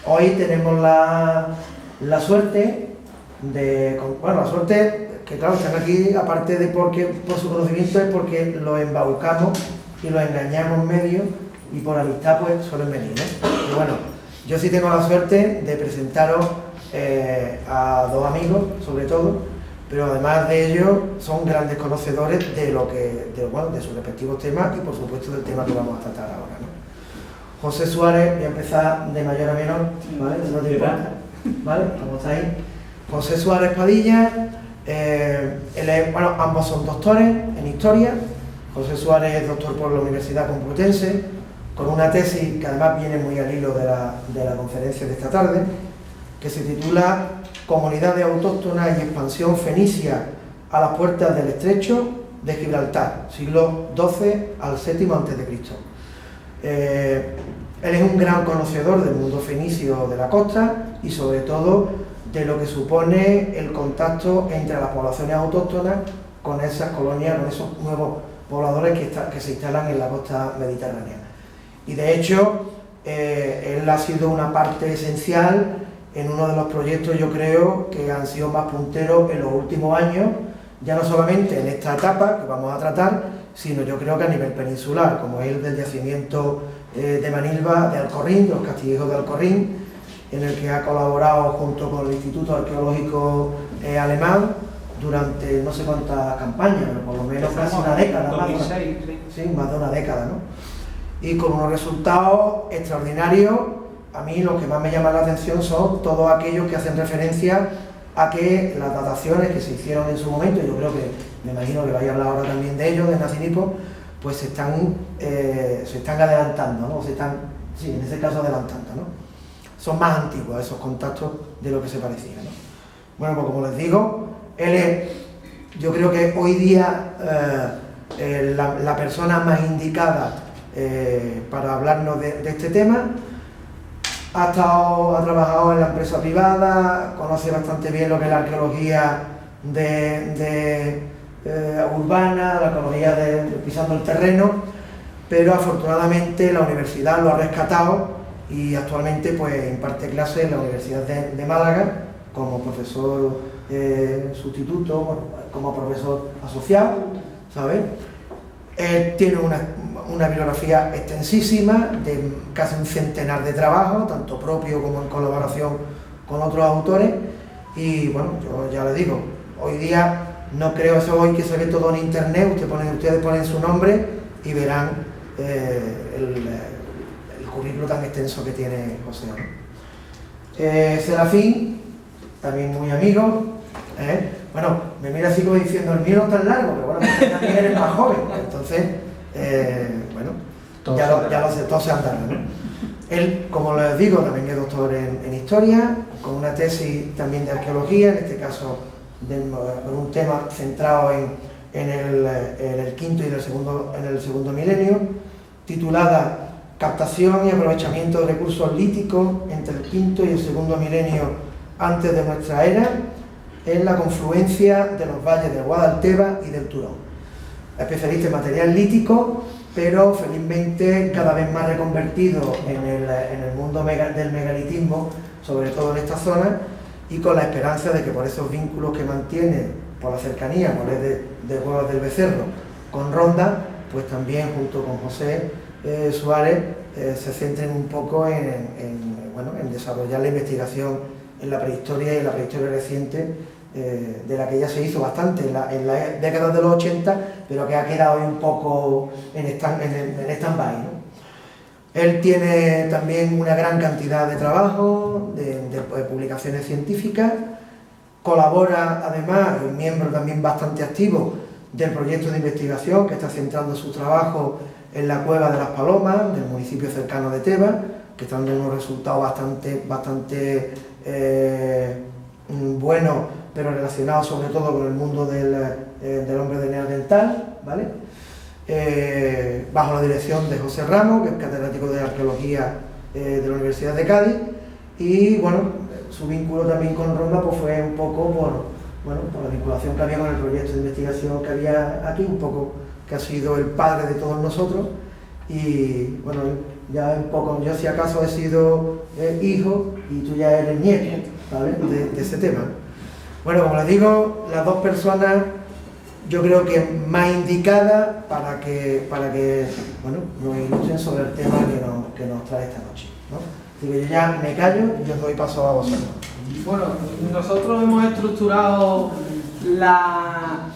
Hoy tenemos la suerte de, bueno, la suerte que claro, están aquí, aparte de porque por su conocimiento, es porque los embaucamos y los engañamos medio y por amistad pues suelen venir, ¿no? Y bueno, yo sí tengo la suerte de presentaros a dos amigos, sobre todo, pero además de ellos son grandes conocedores de lo que, bueno, de sus respectivos temas y por supuesto del tema que vamos a tratar ahora, ¿no? José Suárez, voy a empezar de mayor a menor, ¿vale? No te importa, ¿vale? ¿Cómo estáis? José Suárez Padilla, bueno, ambos son doctores en Historia. José Suárez es doctor por la Universidad Complutense, con una tesis que además viene muy al hilo de la conferencia de esta tarde, que se titula Comunidades autóctonas y expansión fenicia a las puertas del Estrecho de Gibraltar, siglo XII al VII a.C. Él es un gran conocedor del mundo fenicio de la costa y sobre todo de lo que supone el contacto entre las poblaciones autóctonas con esas colonias, con esos nuevos pobladores que se instalan en la costa mediterránea. Y de hecho, él ha sido una parte esencial en uno de los proyectos, yo creo, que han sido más punteros en los últimos años, ya no solamente en esta etapa que vamos a tratar, sino yo creo que a nivel peninsular, como es el del yacimiento de Manilva, de Alcorrín, de los castillejos de Alcorrín, en el que ha colaborado junto con el Instituto Arqueológico Alemán durante no sé cuántas campañas, pero por lo menos casi una década. 2006, sí, más de una década, ¿no? Y con unos resultados extraordinarios. A mí lo que más me llama la atención son todos aquellos que hacen referencia a que las dataciones que se hicieron en su momento, yo creo que, me imagino que vais a hablar ahora también de ellos, de Nacinipo, pues se están adelantando, ¿no? Sí, en ese caso adelantando, ¿no? Son más antiguos esos contactos de lo que se parecía, ¿no? Bueno, pues como les digo, él es, yo creo que hoy día la persona más indicada para hablarnos de este tema. Ha trabajado en la empresa privada, conoce bastante bien lo que es la arqueología urbana, la arqueología de pisando el terreno, pero afortunadamente la universidad lo ha rescatado y actualmente pues imparte clases en la Universidad de Málaga como profesor sustituto, bueno, como profesor asociado, ¿sabes? Él tiene una bibliografía extensísima de casi un centenar de trabajos, tanto propio como en colaboración con otros autores, y bueno, yo ya le digo, hoy día no creo eso hoy que se ve todo en internet, ustedes ponen su nombre y verán el currículo tan extenso que tiene José, ¿no? Serafín, también muy amigo, bueno, me mira así como diciendo, el mío no es tan largo, pero bueno, porque también eres más joven, entonces, bueno, todos se andan, ¿no? Él, como les digo, también es doctor en Historia, con una tesis también de Arqueología, en este caso con un tema centrado en el quinto y en el segundo milenio, titulada Captación y aprovechamiento de recursos líticos entre el quinto y el segundo milenio antes de nuestra era, en la confluencia de los valles del Guadalteba y del Turón. Especialista en material lítico, pero felizmente cada vez más reconvertido en el mundo del megalitismo, sobre todo en esta zona, y con la esperanza de que por esos vínculos que mantiene, por la cercanía, por el de Huevas del Becerro, con Ronda, pues también junto con José Suárez se centren un poco en desarrollar la investigación en la prehistoria y en la prehistoria reciente, de la que ya se hizo bastante en la década de los 80, pero que ha quedado un poco en stand-by, ¿no? Él tiene también una gran cantidad de trabajos, de publicaciones científicas, colabora además, es miembro también bastante activo del proyecto de investigación que está centrando su trabajo en la Cueva de las Palomas, del municipio cercano de Tebas, que están dando unos resultados bastante buenos, pero relacionados sobre todo con el mundo del hombre de Neandertal, ¿vale? Bajo la dirección de José Ramos, que es catedrático de Arqueología de la Universidad de Cádiz, y bueno, su vínculo también con Ronda pues fue un poco por la vinculación que había con el proyecto de investigación que había aquí, un poco que ha sido el padre de todos nosotros, y bueno, ya un poco, yo si acaso he sido hijo y tú ya eres nieto, ¿vale? De ese tema. Bueno, como les digo, las dos personas yo creo que más indicadas para que bueno, nos ilustren sobre el tema que nos trae esta noche, ¿no? Así que yo ya me callo y os doy paso a vosotros. Bueno, nosotros hemos estructurado iba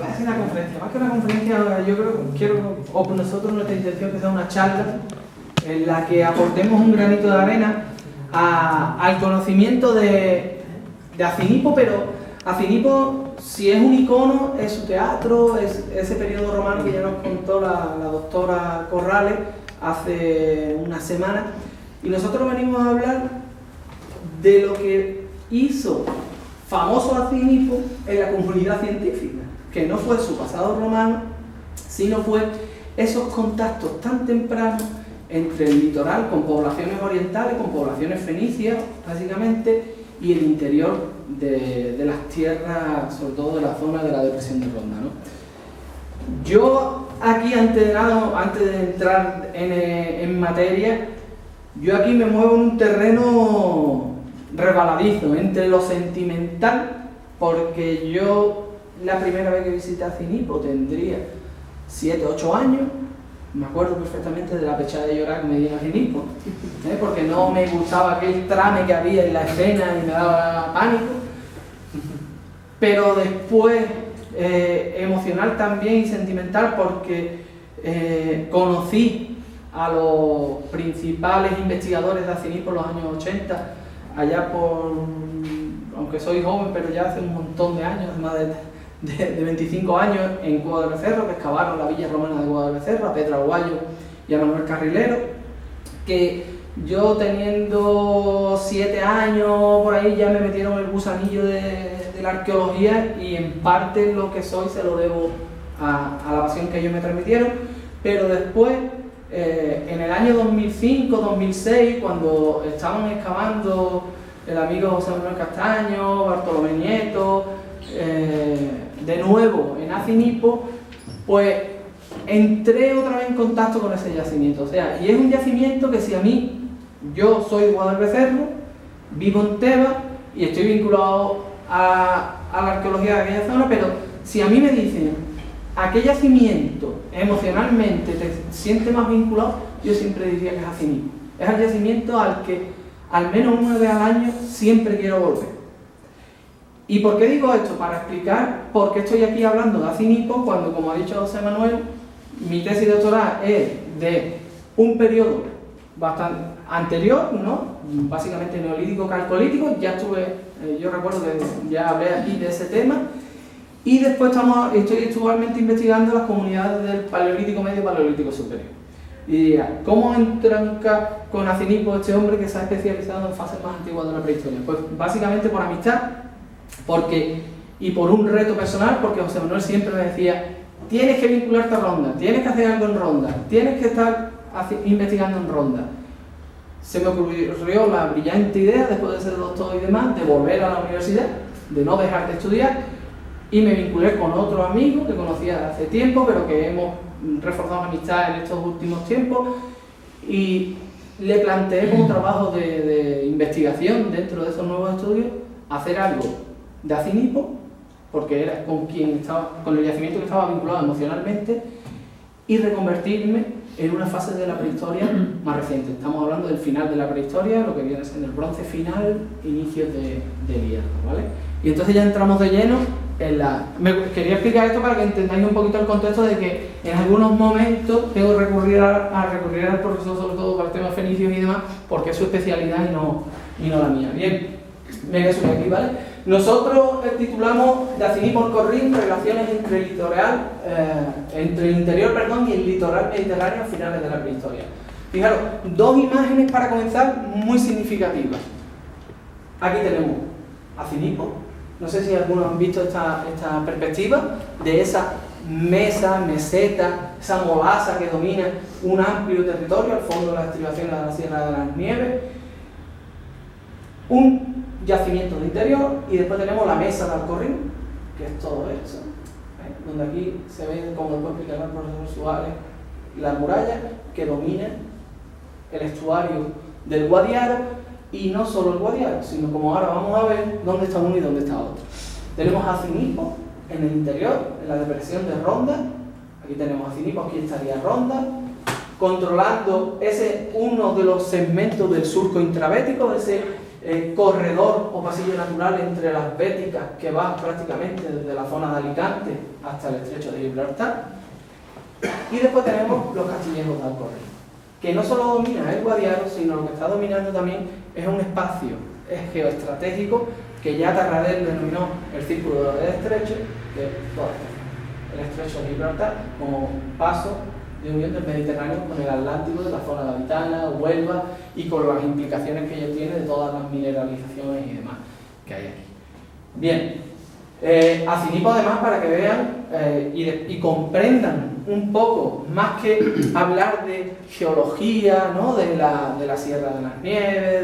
a decir una conferencia, más que una conferencia, yo creo, nosotros nuestra intención es que sea una charla en la que aportemos un granito de arena al conocimiento de Acinipo, pero Acinipo, si es un icono, es su teatro, es ese periodo romano que ya nos contó la doctora Corrales hace unas semanas, y nosotros venimos a hablar de lo que hizo famoso Acinipo en la comunidad científica, que no fue su pasado romano, sino fue esos contactos tan tempranos entre el litoral con poblaciones orientales, con poblaciones fenicias, básicamente, y el interior de las tierras, sobre todo de la zona de la depresión de Ronda, ¿no? Yo aquí, antes de entrar en materia, yo aquí me muevo en un terreno resbaladizo, entre lo sentimental, porque yo la primera vez que visité Acinipo tendría 7, 8 años, me acuerdo perfectamente de la pechada de llorar que me di en Acinipo, porque no me gustaba aquel trame que había en la escena y me daba pánico, pero después emocional también y sentimental porque conocí a los principales investigadores de Acinipo en los años 80, allá aunque soy joven, pero ya hace un montón de años, más de 25 años, en Cueva del Becerro, que excavaron la villa romana de Cueva del Becerro, a Pedro Aguayo y a Manuel Carrilero, que yo teniendo 7 años por ahí ya me metieron el gusanillo de la arqueología, y en parte lo que soy se lo debo a la pasión que ellos me transmitieron, pero después en el año 2005-2006, cuando estaban excavando el amigo José Manuel Castaño, Bartolomé Nieto, de nuevo en Acinipo, pues entré otra vez en contacto con ese yacimiento. O sea, y es un yacimiento que, si a mí, yo soy de Cueva del Becerro, vivo en Tebas y estoy vinculado a la arqueología de aquella zona, pero si a mí me dicen ¿a qué yacimiento emocionalmente te sientes más vinculado?, yo siempre diría que es Acinipo. Es el yacimiento al que al menos una vez al año siempre quiero volver. ¿Y por qué digo esto? Para explicar por qué estoy aquí hablando de Acinipo, cuando, como ha dicho José Manuel, mi tesis doctoral es de un periodo bastante anterior, ¿no? Básicamente neolítico, calcolítico. Ya yo recuerdo que ya hablé aquí de ese tema. Y después estoy actualmente investigando las comunidades del Paleolítico Medio y Paleolítico Superior. Y diría, ¿cómo entronca con Acinipo este hombre que se ha especializado en fases más antiguas de la prehistoria? Pues básicamente por amistad, y por un reto personal, porque José Manuel siempre me decía, tienes que vincularte a Ronda, tienes que hacer algo en Ronda, tienes que estar investigando en Ronda. Se me ocurrió la brillante idea, después de ser doctor y demás, de volver a la universidad, de no dejar de estudiar, y me vinculé con otro amigo que conocía de hace tiempo, pero que hemos reforzado la amistad en estos últimos tiempos, y le planteé como trabajo de investigación dentro de esos nuevos estudios hacer algo de Acinipo, porque era con el yacimiento que estaba vinculado emocionalmente, y reconvertirme en una fase de la prehistoria más reciente. Estamos hablando del final de la prehistoria, lo que viene siendo el bronce final, inicios del hierro, ¿vale? Y entonces ya entramos de lleno quería explicar esto para que entendáis un poquito el contexto de que en algunos momentos tengo que recurrir al profesor, sobre todo para el tema fenicios y demás, porque es su especialidad y no la mía. Bien, me voy a subir aquí, ¿vale? Nosotros titulamos de Acinipo al Corrín, relaciones entre el interior y el litoral mediterráneo a finales de la prehistoria. Fijaros, dos imágenes para comenzar muy significativas. Aquí tenemos Acinipo. No sé si algunos han visto esta perspectiva de esa meseta, esa molaza que domina un amplio territorio al fondo de las estribaciones de la Sierra de las Nieves. Un yacimiento de interior, y después tenemos la mesa de Alcorrín, que es todo esto, donde aquí se ve, como después explicará el profesor Suárez la muralla que domina el estuario del Guadiaro, y no solo el Guadiaro, sino como ahora vamos a ver dónde está uno y dónde está otro. Tenemos a Cinipo en el interior, en la depresión de Ronda. Aquí tenemos a Cinipo, aquí estaría Ronda, controlando ese uno de los segmentos del surco intrabético, ese corredor o pasillo natural entre las béticas que va prácticamente desde la zona de Alicante hasta el estrecho de Gibraltar. Y después tenemos los castillejos de Alcorcón, que no solo domina el Guadiaro, sino lo que está dominando también es un espacio geoestratégico que ya Tarradell denominó el Círculo del Estrecho, que es toda esta zona, el estrecho de Gibraltar, como paso de unión del Mediterráneo con el Atlántico de la zona gaditana, Huelva, y con las implicaciones que ello tiene de todas las mineralizaciones y demás que hay aquí. Bien, a Cinipo además, para que vean y comprendan un poco, más que hablar de geología, ¿no? de la Sierra de las Nieves,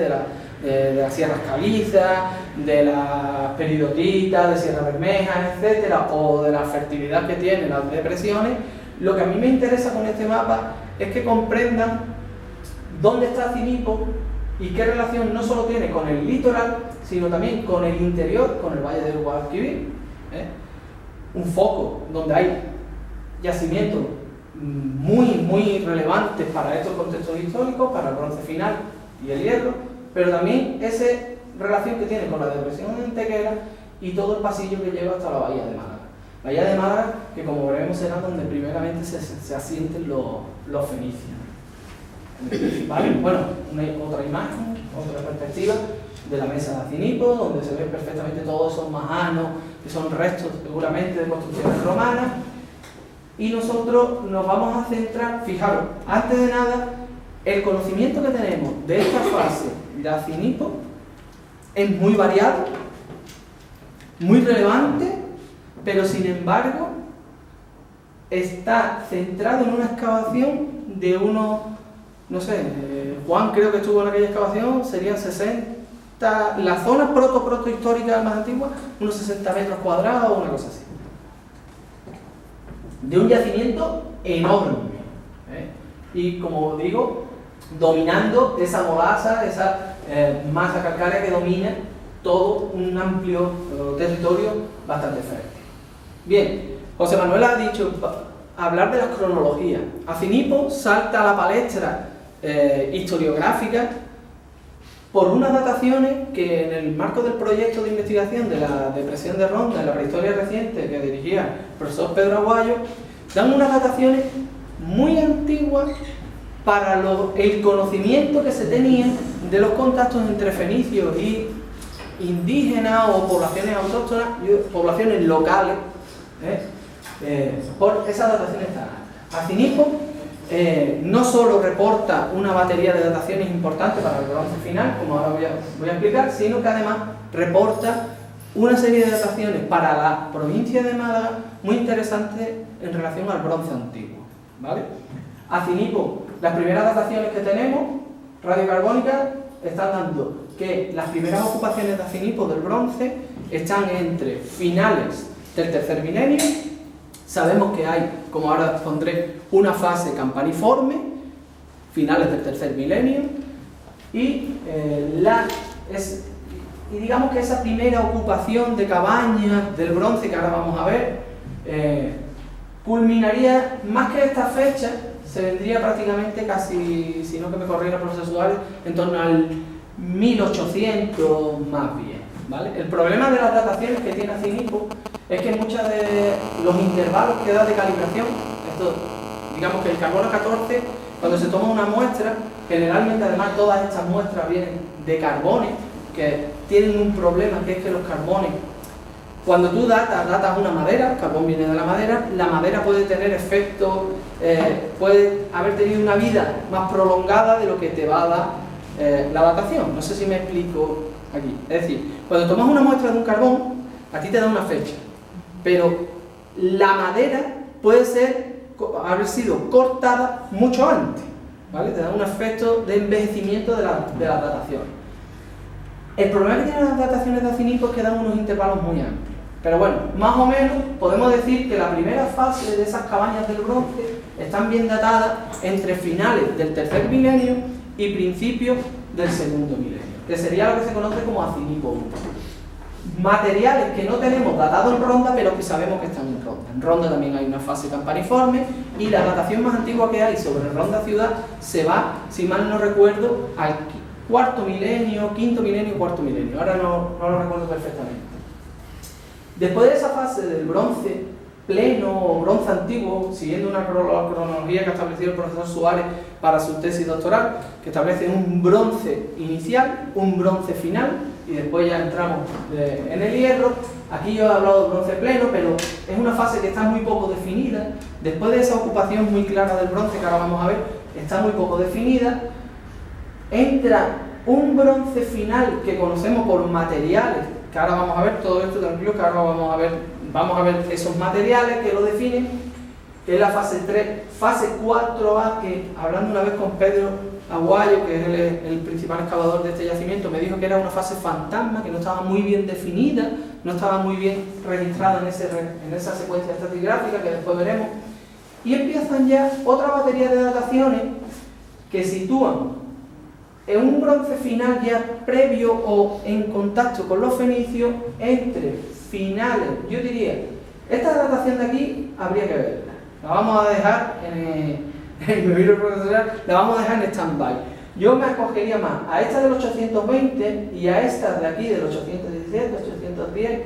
de las sierras calizas, de las peridotitas, de Sierra Bermeja, etcétera, o de la fertilidad que tienen las depresiones. Lo que a mí me interesa con este mapa es que comprendan dónde está Cinipo y qué relación no solo tiene con el litoral, sino también con el interior, con el valle del Guadalquivir, un foco donde hay yacimientos muy relevantes para estos contextos históricos, para el bronce final y el hierro, pero también esa relación que tiene con la depresión de Antequera y todo el pasillo que lleva hasta la bahía de Málaga. Bahía de Málaga, que como veremos será donde primeramente se asienten los fenicios. ¿Vale? Bueno, otra imagen, otra perspectiva de la mesa de Cinipo, donde se ven perfectamente todos esos majanos, que son restos seguramente de construcciones romanas. Y nosotros nos vamos a centrar, fijaros, antes de nada, el conocimiento que tenemos de esta fase de Cinipo es muy variado, muy relevante, pero sin embargo está centrado en una excavación de unos, no sé, Juan creo que estuvo en aquella excavación, serían 60, la zona protohistórica más antigua, unos 60 metros cuadrados o una cosa así. De un yacimiento enorme, y como digo, dominando esa molaza, esa masa calcárea que domina todo un amplio territorio bastante fértil. Bien, José Manuel ha dicho hablar de las cronologías. A Cinipo salta a la palestra historiográfica por unas dataciones que en el marco del proyecto de investigación de la depresión de Ronda en la prehistoria reciente que dirigía el profesor Pedro Aguayo, dan unas dataciones muy antiguas para el conocimiento que se tenía de los contactos entre fenicios y indígenas o poblaciones autóctonas, poblaciones locales, por esas dataciones tardías. A Cinipo no solo reporta una batería de dataciones importantes para el bronce final, como ahora voy a explicar, sino que además reporta una serie de dataciones para la provincia de Málaga muy interesantes en relación al bronce antiguo, ¿vale? A Cinipo, las primeras dataciones que tenemos, radiocarbónicas, están dando que las primeras ocupaciones de Cinipo del bronce están entre finales del tercer milenio. Sabemos que hay, como ahora pondré, una fase campaniforme, finales del tercer milenio, y digamos que esa primera ocupación de cabañas del bronce que ahora vamos a ver, culminaría, más que esta fecha, se vendría prácticamente casi, si no que me corriera procesuales, en torno al 1800 más bien, ¿vale? El problema de las dataciones que tiene Cinipo es que muchos de los intervalos que da de calibración, digamos que el carbono 14, cuando se toma una muestra, generalmente además todas estas muestras vienen de carbones, que tienen un problema, que es que los carbones, cuando tú datas una madera, el carbón viene de la madera puede tener efectos, puede haber tenido una vida más prolongada de lo que te va a dar la datación. No sé si me explico aquí. Es decir, cuando tomas una muestra de un carbón, a ti te da una fecha, pero la madera puede haber sido cortada mucho antes, ¿vale? Te da un efecto de envejecimiento de las dataciones. El problema que tienen las dataciones de Cinipo es que dan unos intervalos muy amplios. Pero bueno, más o menos podemos decir que la primera fase de esas cabañas del bronce están bien datadas entre finales del tercer milenio y principios del segundo milenio, que sería lo que se conoce como Acinipo I. Materiales que no tenemos datados en Ronda, pero que sabemos que están en Ronda. En Ronda también hay una fase campaniforme, y la datación más antigua que hay sobre Ronda ciudad se va, si mal no recuerdo, al cuarto milenio, quinto milenio, cuarto milenio. Ahora no lo recuerdo perfectamente. Después de esa fase del bronce pleno o bronce antiguo, siguiendo una cronología que ha establecido el profesor Suárez para su tesis doctoral, que establece un bronce inicial, un bronce final, y después ya entramos en el hierro. Aquí yo he hablado de bronce pleno, pero es una fase que está muy poco definida. Después de esa ocupación muy clara del bronce, que ahora vamos a ver, está muy poco definida. Entra un bronce final que conocemos por materiales, que ahora vamos a ver todo esto, tranquilo, que ahora vamos a ver esos materiales que lo definen, que es la fase 3, fase 4A, que hablando una vez con Pedro Aguayo, que es el principal excavador de este yacimiento, me dijo que era una fase fantasma, que no estaba muy bien definida, no estaba muy bien registrada en esa secuencia estratigráfica que después veremos, y empiezan ya otra batería de dataciones que sitúan en un bronce final ya previo o en contacto con los fenicios entre finales, yo diría, esta datación de aquí habría que verla, la vamos a dejar en mi libro profesional, la vamos a dejar en stand-by. Yo me acogería más a esta del 820 y a esta de aquí del 817, 810,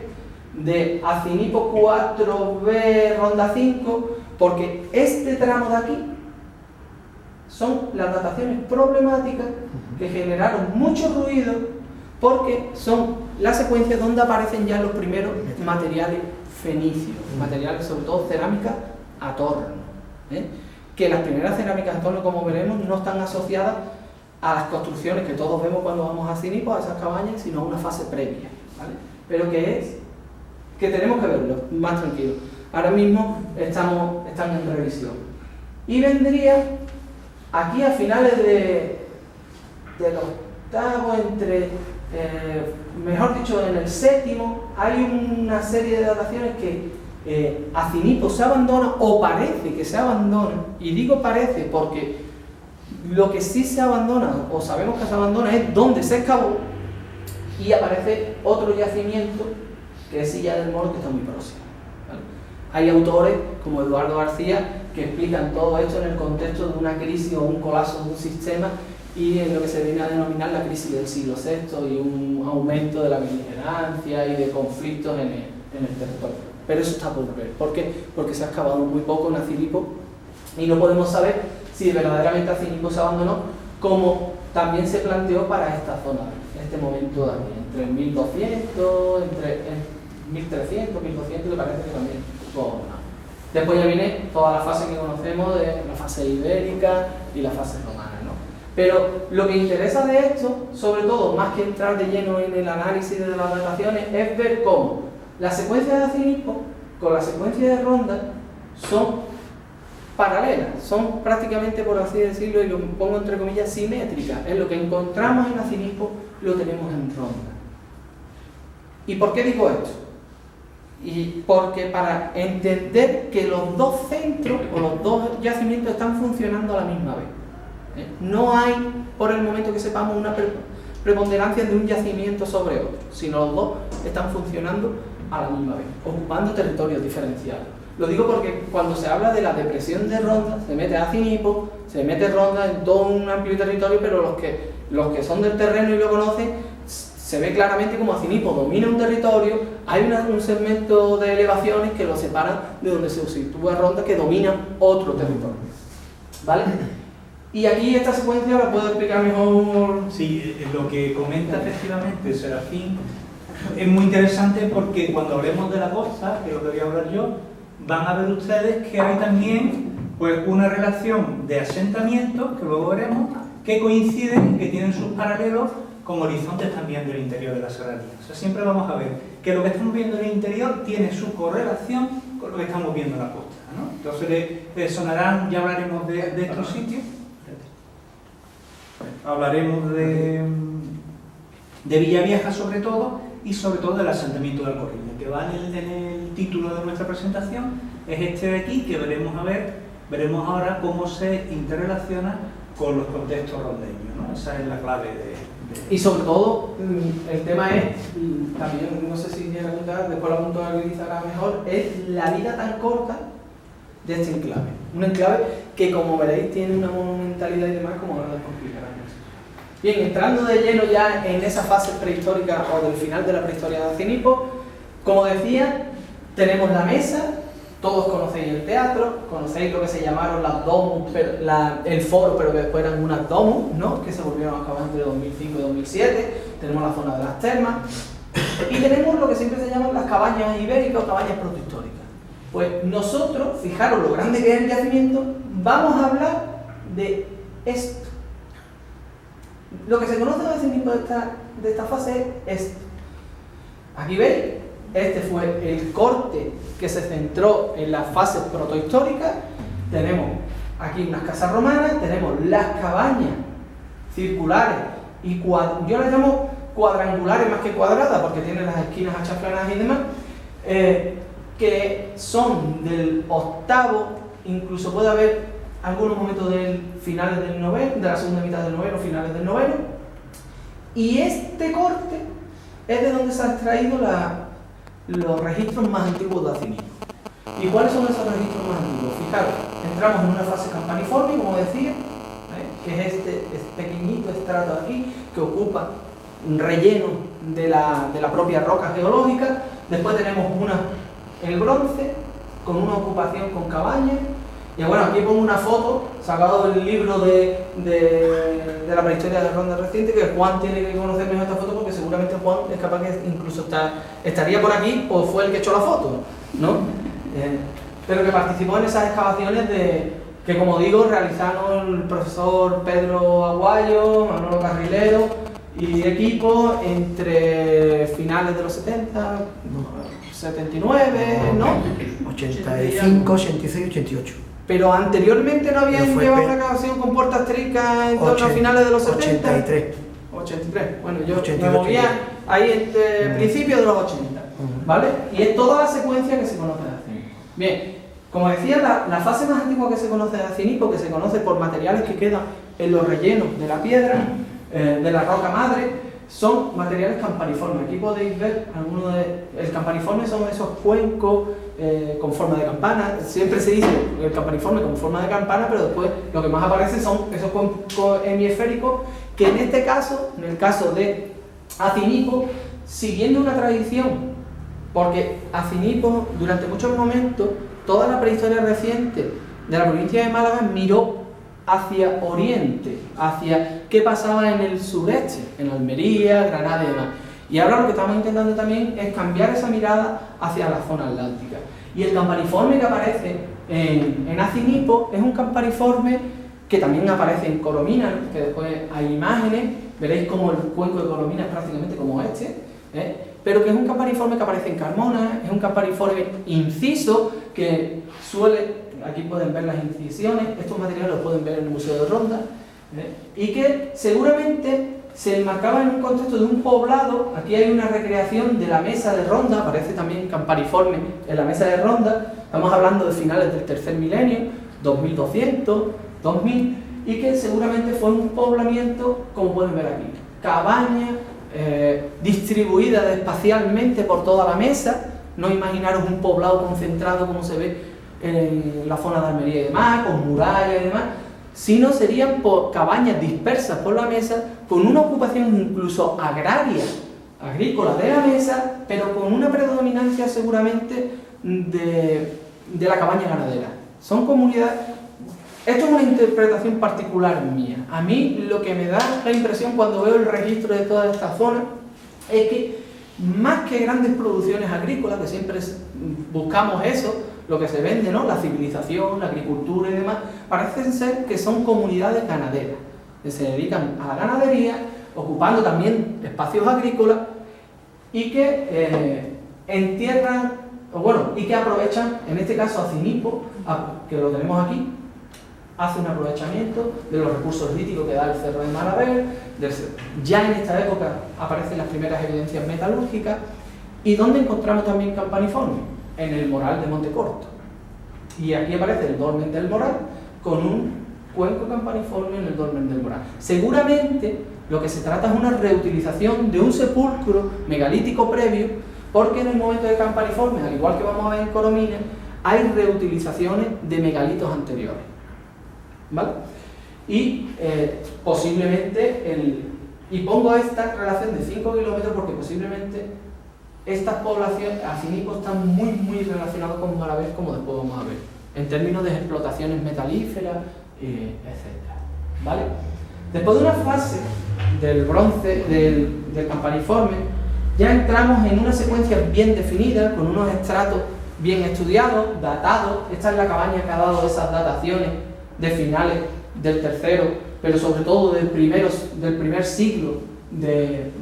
de Acinipo 4B, Ronda 5, porque este tramo de aquí son las dataciones problemáticas que generaron mucho ruido, porque son las secuencias donde aparecen ya los primeros materiales fenicios, materiales sobre todo cerámica a torno, que las primeras cerámicas a torno, como veremos, no están asociadas a las construcciones que todos vemos cuando vamos a Acinipo, a esas cabañas, sino a una fase previa, ¿vale? Pero que tenemos que verlo más tranquilo. Ahora mismo están en revisión. Y vendría aquí a finales del octavo, mejor dicho, en el séptimo, hay una serie de dataciones que Acinipo se abandona, o parece que se abandona, y digo parece porque lo que sí se abandona, o sabemos que se abandona, es donde se excavó, y aparece otro yacimiento, que es Silla del Moro, que está muy próximo, ¿vale? Hay autores, como Eduardo García, que explican todo esto en el contexto de una crisis o un colapso de un sistema, y en lo que se viene a denominar la crisis del siglo VI, y un aumento de la beligerancia y de conflictos en el territorio. Pero eso está por ver. ¿Por qué? Porque se ha excavado muy poco en Acinipo y no podemos saber si verdaderamente Acinipo se abandonó, como también se planteó para esta zona, en este momento de aquí, entre 1200, entre 1300, 1200, que parece que también fue abandonado. Después ya viene toda la fase que conocemos, de la fase ibérica y la fase romana, ¿no? Pero lo que interesa de esto, sobre todo, más que entrar de lleno en el análisis de las dataciones, es ver cómo la secuencia de Acinipo con la secuencia de Ronda son paralelas, son prácticamente, por así decirlo, y lo pongo entre comillas, simétricas. Es lo que encontramos en Acinipo, lo tenemos en Ronda. ¿Y por qué digo esto? Y porque para entender que los dos centros o los dos yacimientos están funcionando a la misma vez. No hay, por el momento que sepamos, una preponderancia de un yacimiento sobre otro, sino los dos están funcionando a la misma vez, ocupando territorios diferenciados. Lo digo porque cuando se habla de la depresión de Ronda, se mete Acinipo, se mete Ronda en todo un amplio territorio, pero los que son del terreno y lo conocen, se ve claramente como Acinipo domina un territorio, hay un segmento de elevaciones que lo separan de donde se sitúa Ronda, que domina otro territorio, ¿vale? Y aquí esta secuencia la puedo explicar mejor. Sí, lo que comenta efectivamente Serafín es muy interesante, porque cuando hablemos de la costa, que es lo que voy a hablar yo, van a ver ustedes que hay también pues una relación de asentamientos, que luego veremos, que coinciden y que tienen sus paralelos con horizontes también del interior de la serranía. O sea, siempre vamos a ver que lo que estamos viendo en el interior tiene su correlación con lo que estamos viendo en la costa, ¿no? Entonces les sonarán, ya hablaremos de estos sitios. Hablaremos de Villavieja sobre todo, y sobre todo del asentamiento de Alcorrilla, que va en el título de nuestra presentación, es este de aquí, que veremos ahora cómo se interrelaciona con los contextos rondeños, ¿no? Esa es la clave de... Y sobre todo, el tema es, también no sé si quiere apuntar, después lo puntualizará mejor, es la vida tan corta de este enclave. Un enclave que, como veréis, tiene una monumentalidad y demás, como ahora les explicarán. Bien, entrando de lleno ya en esa fase prehistórica o del final de la prehistoria de Acinipo, como decía, tenemos la mesa, todos conocéis el teatro, conocéis lo que se llamaron las domus, el foro, pero que después eran unas domus, ¿no? Que se volvieron a acabar entre 2005 y 2007, tenemos la zona de las termas, y tenemos lo que siempre se llaman las cabañas ibéricas o cabañas protohistóricas. Pues nosotros, fijaros lo grande que es el yacimiento, vamos a hablar de esto. Lo que se conoce de Acinipo de esta fase es esto. Aquí veis, este fue el corte que se centró en la fase protohistórica. Tenemos aquí unas casas romanas, tenemos las cabañas circulares y yo las llamo cuadrangulares más que cuadradas porque tienen las esquinas achaflanadas y demás, que son del octavo, incluso puede haber algunos momentos de finales del noveno, de la segunda mitad del noveno, finales del noveno, y este corte es de donde se han extraído los registros más antiguos de Acinipo. ¿Y cuáles son esos registros más antiguos? Fijaros, entramos en una fase campaniforme, como decía, que es este pequeñito estrato de aquí, que ocupa un relleno de la propia roca geológica. Después tenemos el bronce, con una ocupación con cabañas. Y bueno, aquí pongo una foto sacado del libro de la prehistoria de Ronda reciente, que Juan tiene que conocer mejor esta foto porque seguramente Juan es capaz que incluso estaría por aquí o fue el que echó la foto, ¿no? Pero que participó en esas excavaciones que, como digo, realizaron el profesor Pedro Aguayo, Manolo Carrilero y equipo entre finales de los 70, 79, ¿no? 85, 86, 88. Pero anteriormente no habían llevado una excavación con puertas tricas en torno a finales de los 70. 83. Bueno, yo 88, me movía ahí entre principios de los 80, ¿vale? Y es toda la secuencia que se conoce de Acinipo. Bien, como decía, la fase más antigua que se conoce de Acinipo, que se conoce por materiales que quedan en los rellenos de la piedra, de la roca madre, son materiales campaniformes. Aquí podéis ver algunos el campaniforme son esos cuencos con forma de campana. Siempre se dice el campaniforme con forma de campana, pero después lo que más aparece son esos cuencos hemisféricos, que en este caso, en el caso de Acinipo, siguiendo una tradición, porque Acinipo durante muchos momentos, toda la prehistoria reciente de la provincia de Málaga miró hacia oriente, hacia qué pasaba en el sureste, en Almería, Granada y demás. Y ahora lo que estamos intentando también es cambiar esa mirada hacia la zona atlántica. Y el campaniforme que aparece en Acinipo es un campaniforme que también aparece en Coromina, que después hay imágenes, veréis como el cuenco de Coromina es prácticamente como este, pero que es un campaniforme que aparece en Carmona, es un campaniforme inciso que suele... Aquí pueden ver las incisiones, estos materiales los pueden ver en el Museo de Ronda, y que seguramente se enmarcaba en un contexto de un poblado. Aquí hay una recreación de la mesa de Ronda, aparece también campaniforme en la mesa de Ronda, estamos hablando de finales del tercer milenio, 2200, 2000, y que seguramente fue un poblamiento, como pueden ver aquí, cabañas distribuidas espacialmente por toda la mesa. No imaginaros un poblado concentrado como se ve en la zona de Almería y demás, con murallas y demás, sino serían cabañas dispersas por la mesa, con una ocupación incluso agraria, agrícola de la mesa, pero con una predominancia seguramente de la cabaña ganadera. Son comunidades... Esto es una interpretación particular mía. A mí lo que me da la impresión cuando veo el registro de toda esta zona es que más que grandes producciones agrícolas, que siempre buscamos eso, lo que se vende, ¿no? La civilización, la agricultura y demás, parecen ser que son comunidades ganaderas, que se dedican a la ganadería, ocupando también espacios agrícolas y que entierran, o bueno, y que aprovechan, en este caso Acinipo, que lo tenemos aquí, hace un aprovechamiento de los recursos líticos que da el Cerro de Malaver. Ya en esta época aparecen las primeras evidencias metalúrgicas. ¿Y dónde encontramos también campaniformes? En el Moral de Montecorto. Y aquí aparece el dolmen del Moral con un cuenco campaniforme en el dolmen del Moral. Seguramente lo que se trata es una reutilización de un sepulcro megalítico previo, porque en el momento de campaniformes, al igual que vamos a ver en Coromines, hay reutilizaciones de megalitos anteriores, ¿vale? Y posiblemente, y pongo esta relación de 5 kilómetros porque posiblemente estas poblaciones, Acinipo, están muy relacionadas con Malaver, como después vamos a ver, en términos de explotaciones metalíferas, etc. ¿Vale? Después de una fase del bronce, del campaniforme, ya entramos en una secuencia bien definida, con unos estratos bien estudiados, datados. Esta es la cabaña que ha dado esas dataciones de finales del tercero, pero sobre todo del primer siglo del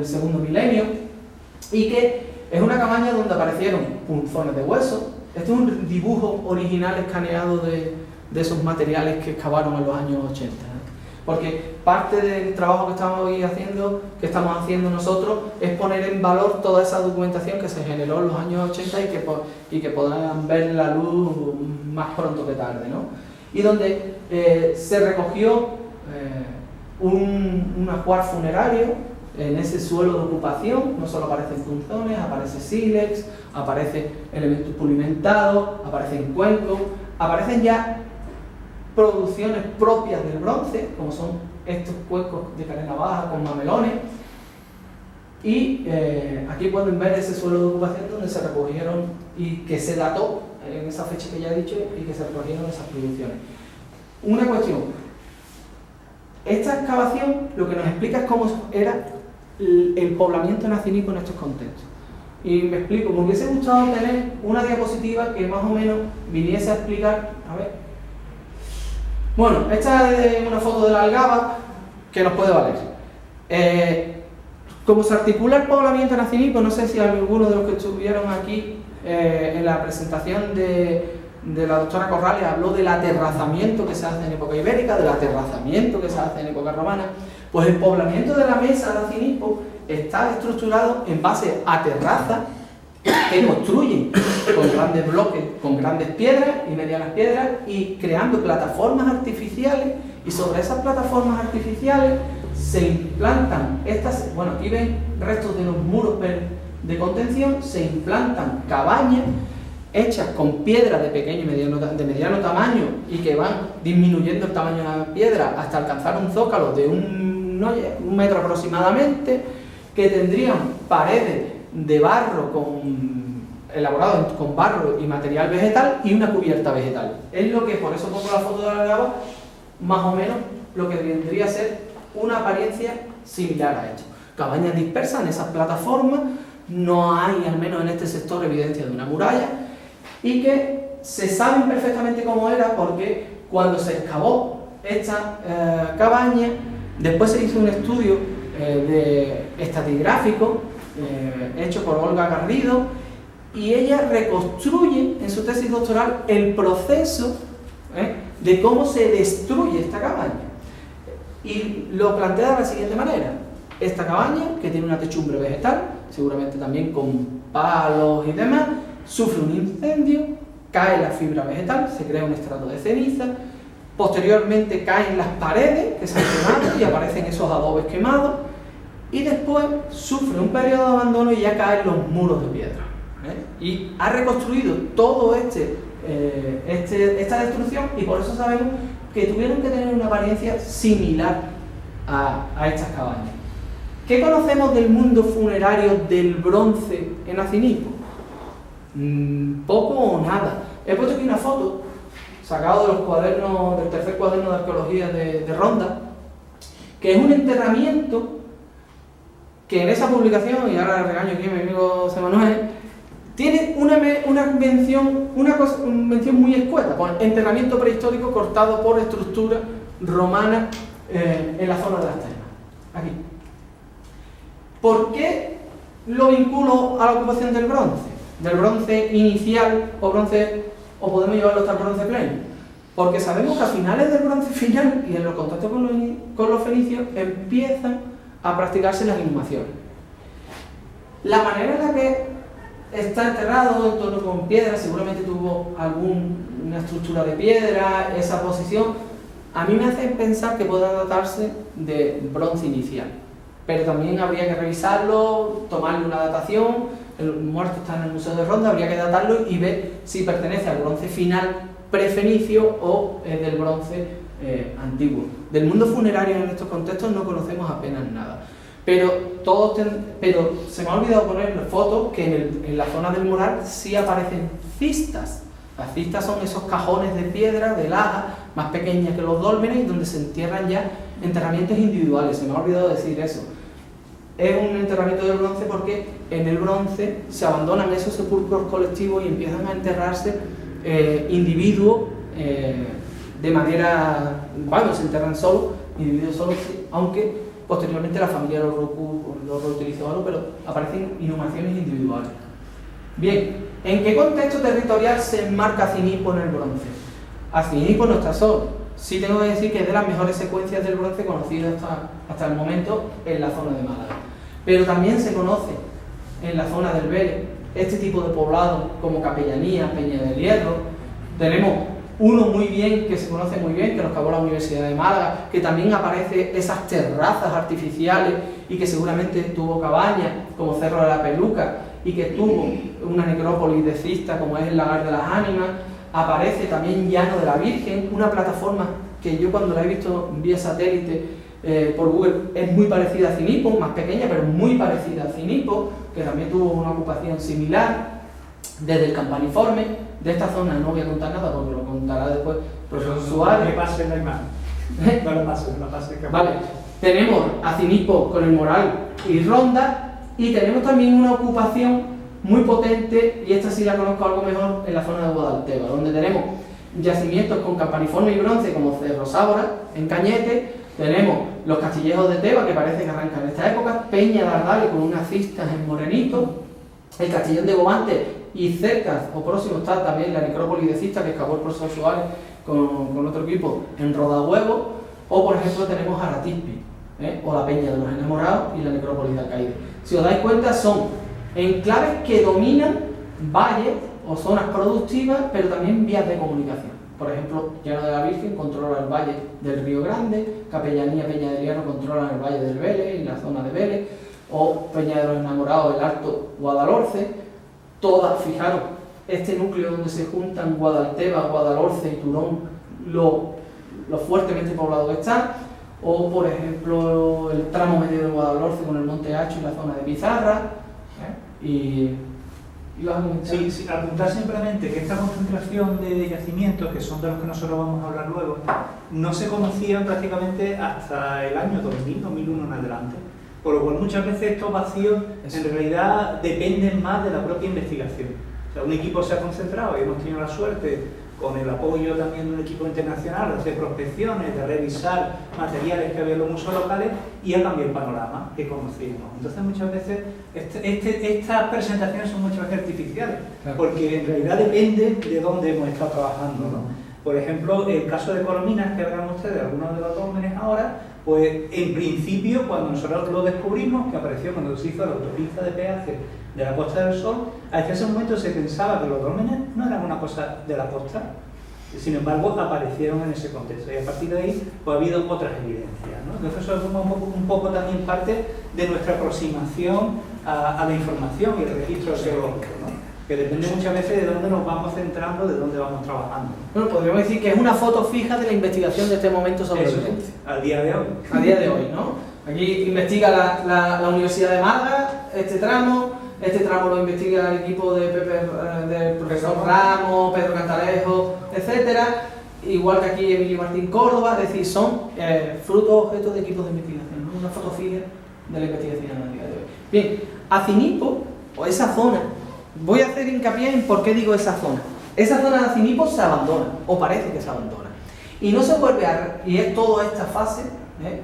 segundo milenio, y que es una cabaña donde aparecieron punzones de hueso. Este es un dibujo original escaneado de esos materiales que excavaron en los años 80. Porque parte del trabajo que estamos haciendo nosotros es poner en valor toda esa documentación que se generó en los años 80 y que podrán ver la luz más pronto que tarde, ¿no? Y donde se recogió un ajuar funerario en ese suelo de ocupación. No solo aparecen punzones, aparece sílex, aparecen elementos pulimentados, aparecen cuencos, aparecen ya producciones propias del bronce, como son estos cuencos de carena baja con mamelones, y aquí pueden ver ese suelo de ocupación donde se recogieron y que se dató en esa fecha que ya he dicho y que se recogieron esas producciones. Una cuestión, esta excavación lo que nos explica es cómo era el poblamiento en Acinipo en estos contextos. Y me explico, me hubiese gustado tener una diapositiva que más o menos viniese a explicar, a ver. Bueno, esta es una foto de la Algaba que nos puede valer. Cómo se articula el poblamiento en Acinipo, no sé si alguno de los que estuvieron aquí en la presentación de la doctora Corrales habló del aterrazamiento que se hace en época ibérica, del aterrazamiento que se hace en época romana. Pues el poblamiento de la mesa de Acinipo está estructurado en base a terrazas que construyen con grandes bloques, con grandes piedras y medianas piedras, y creando plataformas artificiales, y sobre esas plataformas artificiales se implantan estas, bueno, aquí ven restos de los muros de contención, se implantan cabañas hechas con piedras de pequeño y mediano tamaño, y que van disminuyendo el tamaño de la piedra hasta alcanzar un zócalo de un metro aproximadamente, que tendrían paredes de barro elaborado con barro y material vegetal, y una cubierta vegetal. Es lo que, por eso pongo la foto de la Algaba, más o menos lo que vendría a ser una apariencia similar a esto. Cabañas dispersas en esas plataformas, no hay, al menos en este sector, evidencia de una muralla, y que se sabe perfectamente cómo era, porque cuando se excavó esta cabaña, después se hizo un estudio estratigráfico hecho por Olga Garrido, y ella reconstruye en su tesis doctoral el proceso de cómo se destruye esta cabaña, y lo plantea de la siguiente manera: esta cabaña, que tiene una techumbre vegetal, seguramente también con palos y demás, sufre un incendio, cae la fibra vegetal, se crea un estrato de ceniza, posteriormente caen las paredes que se han quemado y aparecen esos adobes quemados, y después sufre un periodo de abandono y ya caen los muros de piedra. Y ha reconstruido todo esta destrucción, y por eso sabemos que tuvieron que tener una apariencia similar a estas cabañas. ¿Qué conocemos del mundo funerario del bronce en Acinipo? Poco o nada. He puesto aquí una foto sacado de los cuadernos, del tercer cuaderno de arqueología de Ronda, que es un enterramiento que en esa publicación, y ahora regaño aquí a mi amigo José Manuel, tiene una mención muy escueta, con enterramiento prehistórico cortado por estructura romana en la zona de las termas. Aquí. ¿Por qué lo vinculo a la ocupación del bronce? Del bronce inicial o podemos llevarlo hasta el bronce pleno. Porque sabemos que a finales del bronce final y en los contactos con los fenicios empiezan a practicarse las inhumaciones. La manera en la que está enterrado en torno con piedra, seguramente tuvo alguna estructura de piedra, esa posición, a mí me hace pensar que pueda datarse de bronce inicial. Pero también habría que revisarlo, tomarle una datación. El muerto está en el Museo de Ronda, habría que datarlo y ver si pertenece al bronce final prefenicio o del bronce antiguo. Del mundo funerario en estos contextos no conocemos apenas nada. Pero se me ha olvidado poner fotos que en la zona del mural sí aparecen cistas. Las cistas son esos cajones de piedra, de laja, más pequeñas que los dólmenes, donde se entierran ya enterramientos individuales. Se me ha olvidado decir eso. Es un enterramiento del bronce porque en el bronce se abandonan esos sepulcros colectivos y empiezan a enterrarse individuos de manera... Bueno, se enterran solos, individuos solos, aunque posteriormente la familia lo reutilizó, pero aparecen inhumaciones individuales. Bien, ¿en qué contexto territorial se enmarca Acinipo en el bronce? Acinipo no está solo. Sí tengo que decir que es de las mejores secuencias del bronce conocidas hasta el momento en la zona de Málaga. Pero también se conoce en la zona del Vélez este tipo de poblados como Capellanía, Peña del Hierro. Tenemos uno muy bien, que se conoce muy bien, que nos acabó la Universidad de Málaga, que también aparece esas terrazas artificiales y que seguramente tuvo cabañas, como Cerro de la Peluca, y que tuvo una necrópolis de cista como es el Lagar de las Ánimas. Aparece también Llano de la Virgen, una plataforma que yo cuando la he visto vía satélite por Google es muy parecida a Acinipo, más pequeña pero muy parecida a Acinipo, que también tuvo una ocupación similar. Desde el Campaniforme, de esta zona no voy a contar nada porque lo contará después el profesor Suárez. Que pase la imagen. No lo pase. Vale, tenemos Acinipo con el Moral y Ronda, y tenemos también una ocupación muy potente, y esta sí la conozco algo mejor, en la zona de Guadalteba, donde tenemos yacimientos con campaniforme y bronce como Cerro Sábora, en Cañete. Tenemos los castillejos de Teba, que parece que arrancan en esta época, Peña de Ardales con unas cistas en Morenito, el Castillón de Gobante, y cerca o próximo está también la necrópolis de Cista, que excavó el profesor Suárez con otro equipo en Rodahuevo, o por ejemplo tenemos Aratispi, o la Peña de los Enamorados y la necrópolis de Alcaide. Si os dais cuenta, son enclaves que dominan valles o zonas productivas, pero también vías de comunicación. Por ejemplo, Llano de la Virgen controla el valle del Río Grande, Capellanía, Peña del Hierro controlan el valle del Vélez y la zona de Vélez, o Peña de los Enamorados, el Alto Guadalhorce. Todas, fijaros, este núcleo donde se juntan Guadalteba, Guadalhorce y Turón, lo fuertemente poblado que está, o por ejemplo el tramo medio de Guadalhorce con el Monte Hacho y la zona de Pizarra, y vas a comentar. Sí, apuntar simplemente que esta concentración de yacimientos, que son de los que nosotros vamos a hablar luego, no se conocían prácticamente hasta el año 2000, 2001 en adelante. Por lo cual muchas veces estos vacíos en realidad dependen más de la propia investigación. O sea, un equipo se ha concentrado y hemos tenido la suerte, con el apoyo también de un equipo internacional, de hacer prospecciones, de revisar materiales que había en los museos locales, y ha cambiado el panorama que conocíamos. Entonces muchas veces estas presentaciones son muchas veces artificiales, porque en realidad depende de dónde hemos estado trabajando, ¿no? Por ejemplo, el caso de Corominas, que verán ustedes algunos de los dólmenes ahora, pues en principio cuando nosotros lo descubrimos, que apareció cuando se hizo la autopista de peaje de la Costa del Sol, hasta ese momento se pensaba que los dólmenes no eran una cosa de la costa, sin embargo aparecieron en ese contexto, y a partir de ahí pues, ha habido otras evidencias, ¿no? Entonces eso es un poco también parte de nuestra aproximación a la información y el registro arqueológico, ¿no? Que depende muchas veces de dónde nos vamos centrando, de dónde vamos trabajando. Bueno, podríamos decir que es una foto fija de la investigación de este momento sobre el bronce. A día de hoy. A día de hoy, ¿no? Aquí investiga la Universidad de Málaga este tramo lo investiga el equipo de del profesor Ramos, Pedro Cantalejo, etcétera, igual que aquí Emilio Martín Córdoba, es decir, son frutos, objetos de equipos de investigación, ¿no? Una foto fija de la investigación a día de hoy. Bien, Acinipo, o esa zona, voy a hacer hincapié en por qué digo esa zona. Esa zona de Acinipo se abandona, o parece que se abandona, y no se vuelve a... y es toda esta fase,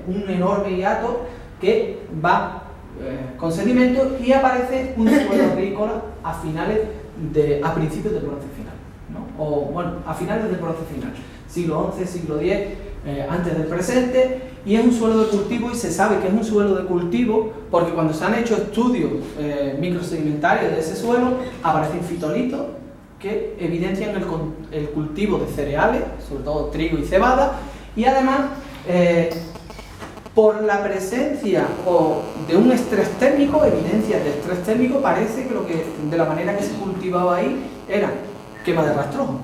un enorme hiato que va con sedimentos, y aparece un suelo agrícola a principios del bronce final, ¿no? o bueno, a finales del bronce final, siglo XI, siglo X, antes del presente, y es un suelo de cultivo, y se sabe que es un suelo de cultivo porque cuando se han hecho estudios microsedimentarios de ese suelo aparecen fitolitos que evidencian el cultivo de cereales, sobre todo trigo y cebada, y además por la presencia de un estrés térmico, evidencias de estrés térmico, parece que de la manera que se cultivaba ahí era quema de rastrojo.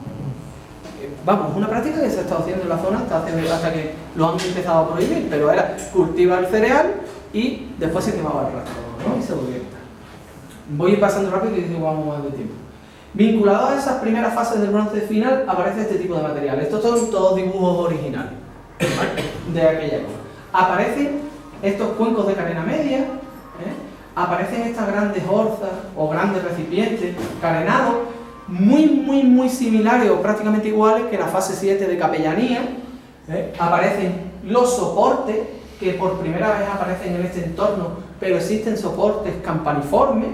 Vamos, una práctica que se ha estado haciendo en la zona hasta que lo han empezado a prohibir, pero era cultivar el cereal y después se quemaba el rastrojo, ¿no? Y se volvía a quitar. Voy a ir pasando rápido y digo vamos más de tiempo. Vinculado a esas primeras fases del bronce final aparece este tipo de material. Estos son todos dibujos originales, ¿vale? De aquella época. Aparecen estos cuencos de carena media, aparecen estas grandes orzas o grandes recipientes carenados, muy similares o prácticamente iguales que la fase 7 de capellanía. Aparecen los soportes, que por primera vez aparecen en este entorno, pero existen soportes campaniformes.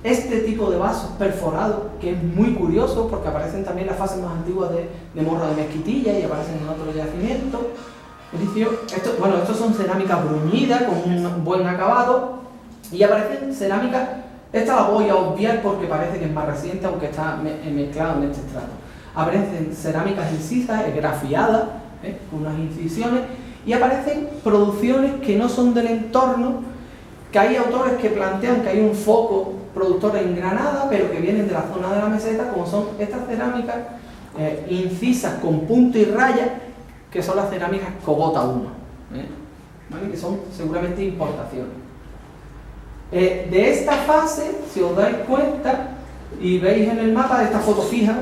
Este tipo de vasos perforados, que es muy curioso porque aparecen también las fases más antiguas de morro de mezquitilla y aparecen en otros yacimientos. Estos son cerámicas bruñidas con un buen acabado, y aparecen cerámicas. Esta la voy a obviar porque parece que es más reciente, aunque está mezclado en este estrato. Aparecen cerámicas incisas, grafiadas, con unas incisiones, y aparecen producciones que no son del entorno, que hay autores que plantean que hay un foco productor en Granada, pero que vienen de la zona de la meseta, como son estas cerámicas incisas con punto y raya, que son las cerámicas Cogota 1, ¿vale? Que son seguramente importaciones. De esta fase, si os dais cuenta y veis en el mapa de esta foto fija,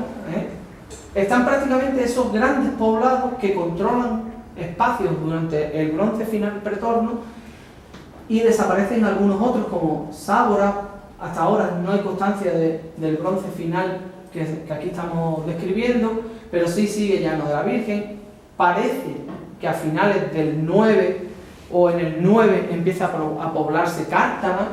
están prácticamente esos grandes poblados que controlan espacios durante el bronce final pretorno, y desaparecen algunos otros como Sábora. Hasta ahora no hay constancia del bronce final que aquí estamos describiendo, pero sí sigue Llano de la Virgen. Parece que a finales del 9 o en el 9 empieza a poblarse Cártama.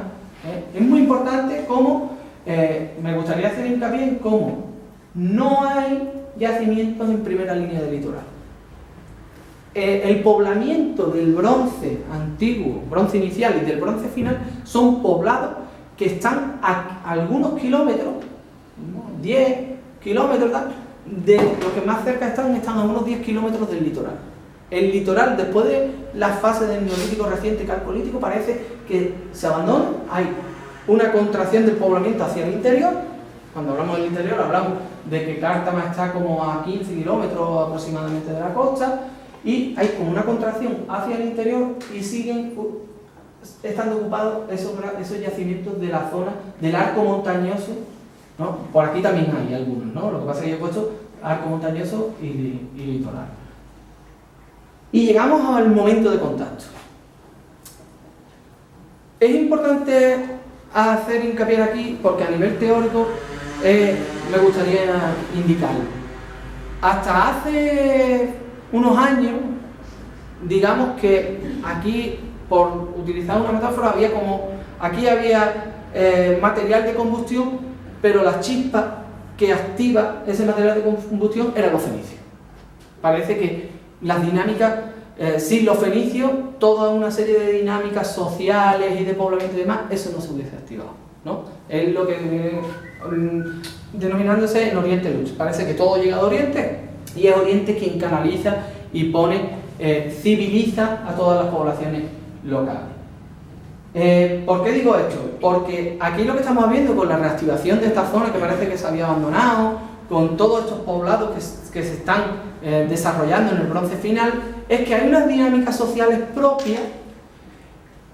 Es muy importante cómo, me gustaría hacer hincapié en cómo no hay yacimientos en primera línea del litoral. El poblamiento del bronce antiguo, bronce inicial y del bronce final son poblados que están a algunos kilómetros, 10 kilómetros, de los que más cerca están a unos 10 kilómetros del litoral. El litoral, después de la fase del neolítico reciente y calcolítico, parece que se abandona. Hay una contracción del poblamiento hacia el interior. Cuando hablamos del interior hablamos de que Cártama está como a 15 kilómetros aproximadamente de la costa, y hay como una contracción hacia el interior y siguen estando ocupados esos yacimientos de la zona del arco montañoso, ¿no? Por aquí también hay algunos, ¿no? Lo que pasa es que yo he puesto arco montañoso y litoral. Y llegamos al momento de contacto. Es importante hacer hincapié aquí porque a nivel teórico me gustaría indicarlo. Hasta hace unos años, digamos que aquí, por utilizar una metáfora, había material de combustión, pero la chispa que activa ese material de combustión eran los fenicios. Parece que las dinámicas, sin los fenicios, toda una serie de dinámicas sociales y de poblamiento y demás, eso no se hubiese activado, ¿no? Es lo que viene denominándose en Oriente Lux. Parece que todo llega de Oriente, y es Oriente quien canaliza y civiliza a todas las poblaciones locales. ¿Por qué digo esto? Porque aquí lo que estamos viendo con la reactivación de esta zona que parece que se había abandonado, con todos estos poblados que se están desarrollando en el bronce final, es que hay unas dinámicas sociales propias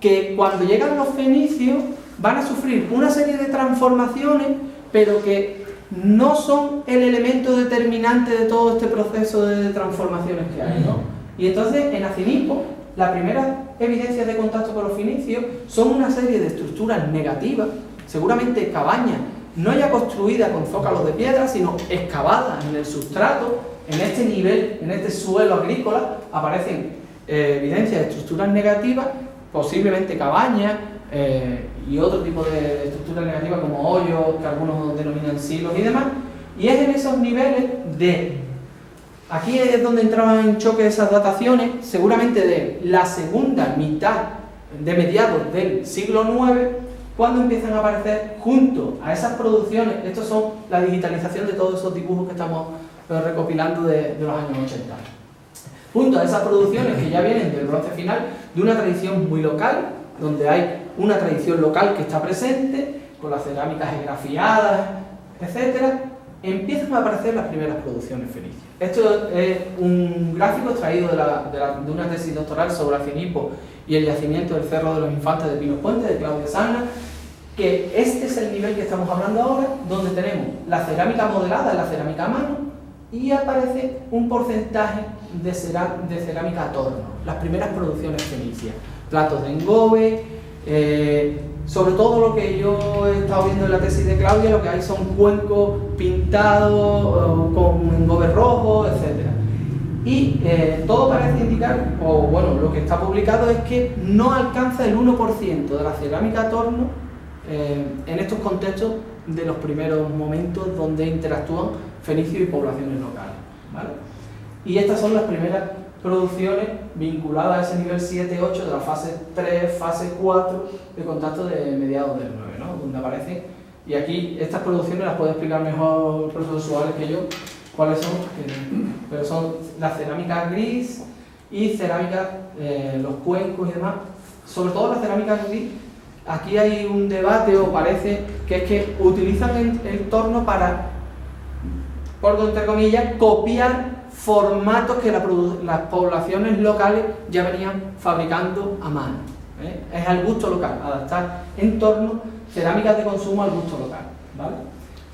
que cuando llegan los fenicios van a sufrir una serie de transformaciones, pero que no son el elemento determinante de todo este proceso de transformaciones que hay, ¿no? Y entonces en Acinipo, las primeras evidencias de contacto con los fenicios son una serie de estructuras negativas, seguramente cabañas, no ya construidas con zócalos de piedra, sino excavadas en el sustrato. En este nivel, en este suelo agrícola, aparecen evidencias de estructuras negativas, posiblemente cabañas y otro tipo de estructuras negativas como hoyos, que algunos denominan silos y demás, Y es en esos niveles aquí es donde entraban en choque esas dataciones, seguramente de la segunda mitad de mediados del siglo IX, cuando empiezan a aparecer junto a esas producciones, estos son la digitalización de todos esos dibujos que estamos recopilando de los años 80. Junto a esas producciones que ya vienen del bronce final, de una tradición muy local, donde hay una tradición local que está presente, con las cerámicas esgrafiadas, etc., empiezan a aparecer las primeras producciones fenicias. Esto es un gráfico extraído de una tesis doctoral sobre Acinipo y el yacimiento del Cerro de los Infantes de Pinos Puente, de Claudia Sana, que este es el nivel que estamos hablando ahora, donde tenemos la cerámica modelada, la cerámica a mano, y aparece un porcentaje de cerámica a torno, las primeras producciones fenicias, platos de engobe, sobre todo lo que yo he estado viendo en la tesis de Claudia, lo que hay son cuencos pintados con engobe rojo, etc. Y todo parece indicar, o bueno, lo que está publicado es que no alcanza el 1% de la cerámica a torno en estos contextos de los primeros momentos donde interactúan fenicios y poblaciones locales, ¿vale? Y estas son las primeras producciones vinculadas a ese nivel 7-8 de la fase 3, fase 4 de contacto de mediados del 9, ¿no? Donde aparecen, y aquí estas producciones las puede explicar mejor el profesor Suárez que yo, cuáles son, pero son la cerámica gris y cerámica, los cuencos y demás, sobre todo la cerámica gris. Aquí hay un debate, o parece que es que utilizan el torno para, por entre comillas, copiar formatos que las poblaciones locales ya venían fabricando a mano. Es al gusto local, adaptar en torno cerámicas de consumo al gusto local, ¿vale?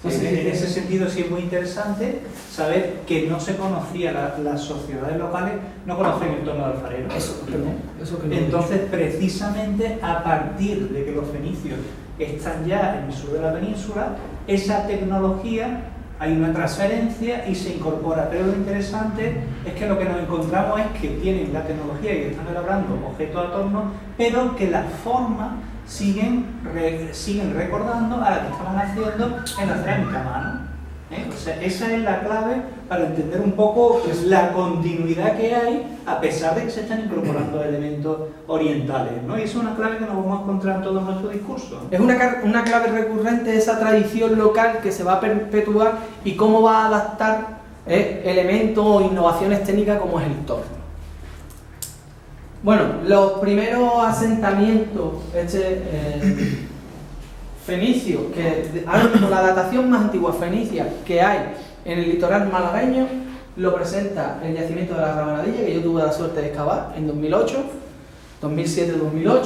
En ese sentido sí es muy interesante saber que no se conocía, las sociedades locales no conocen el torno de alfarero. Eso que no. Entonces, precisamente a partir de que los fenicios están ya en el sur de la península, esa tecnología, hay una transferencia y se incorpora. Pero lo interesante es que lo que nos encontramos es que tienen la tecnología y están elaborando objetos a torno, pero que las formas siguen recordando a la que estaban haciendo en la cerámica a mano. O sea, esa es la clave para entender un poco la continuidad que hay, a pesar de que se están incorporando elementos orientales, ¿no? Y esa es una clave que nos vamos a encontrar en todo nuestro discurso. Es una clave recurrente de esa tradición local que se va a perpetuar y cómo va a adaptar elementos o innovaciones técnicas como es el torno. Bueno, los primeros asentamientos fenicios, la datación más antigua fenicia que hay en el litoral malagueño, lo presenta el yacimiento de la Rabanadilla, que yo tuve la suerte de excavar en 2007-2008,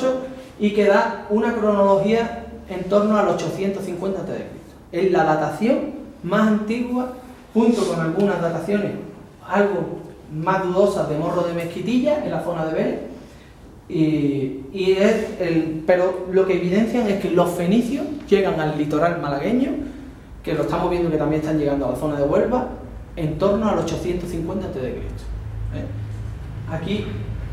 y que da una cronología en torno al 850 a.C. Es la datación más antigua, junto con algunas dataciones algo más dudosas de Morro de Mezquitilla, en la zona de Vélez, pero lo que evidencian es que los fenicios llegan al litoral malagueño, que lo estamos viendo que también están llegando a la zona de Huelva, en torno al 850 a.C. Aquí,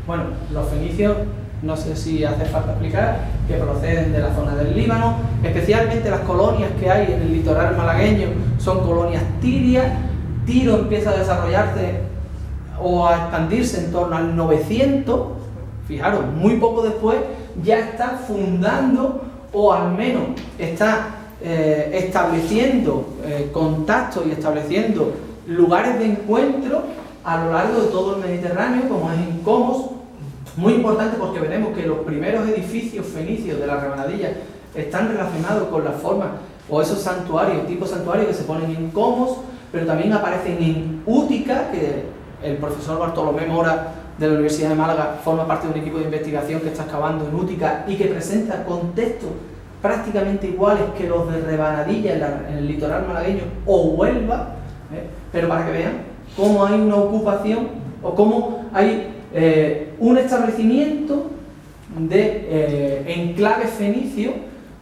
bueno, los fenicios, no sé si hace falta explicar, que proceden de la zona del Líbano, especialmente las colonias que hay en el litoral malagueño son colonias tirias. Tiro empieza a desarrollarse o a expandirse en torno al 900, fijaros, muy poco después ya está fundando, o al menos está estableciendo contactos y estableciendo lugares de encuentro a lo largo de todo el Mediterráneo, como es en Comos. Muy importante porque veremos que los primeros edificios fenicios de la Rabanadilla están relacionados con las formas o esos santuarios, tipos santuarios que se ponen en Comos, pero también aparecen en Útica, que el profesor Bartolomé Mora de la Universidad de Málaga forma parte de un equipo de investigación que está excavando en Útica y que presenta contextos prácticamente iguales que los de Rabanadilla en el litoral malagueño o Huelva, pero para que vean cómo hay una ocupación o cómo hay un establecimiento de enclaves fenicios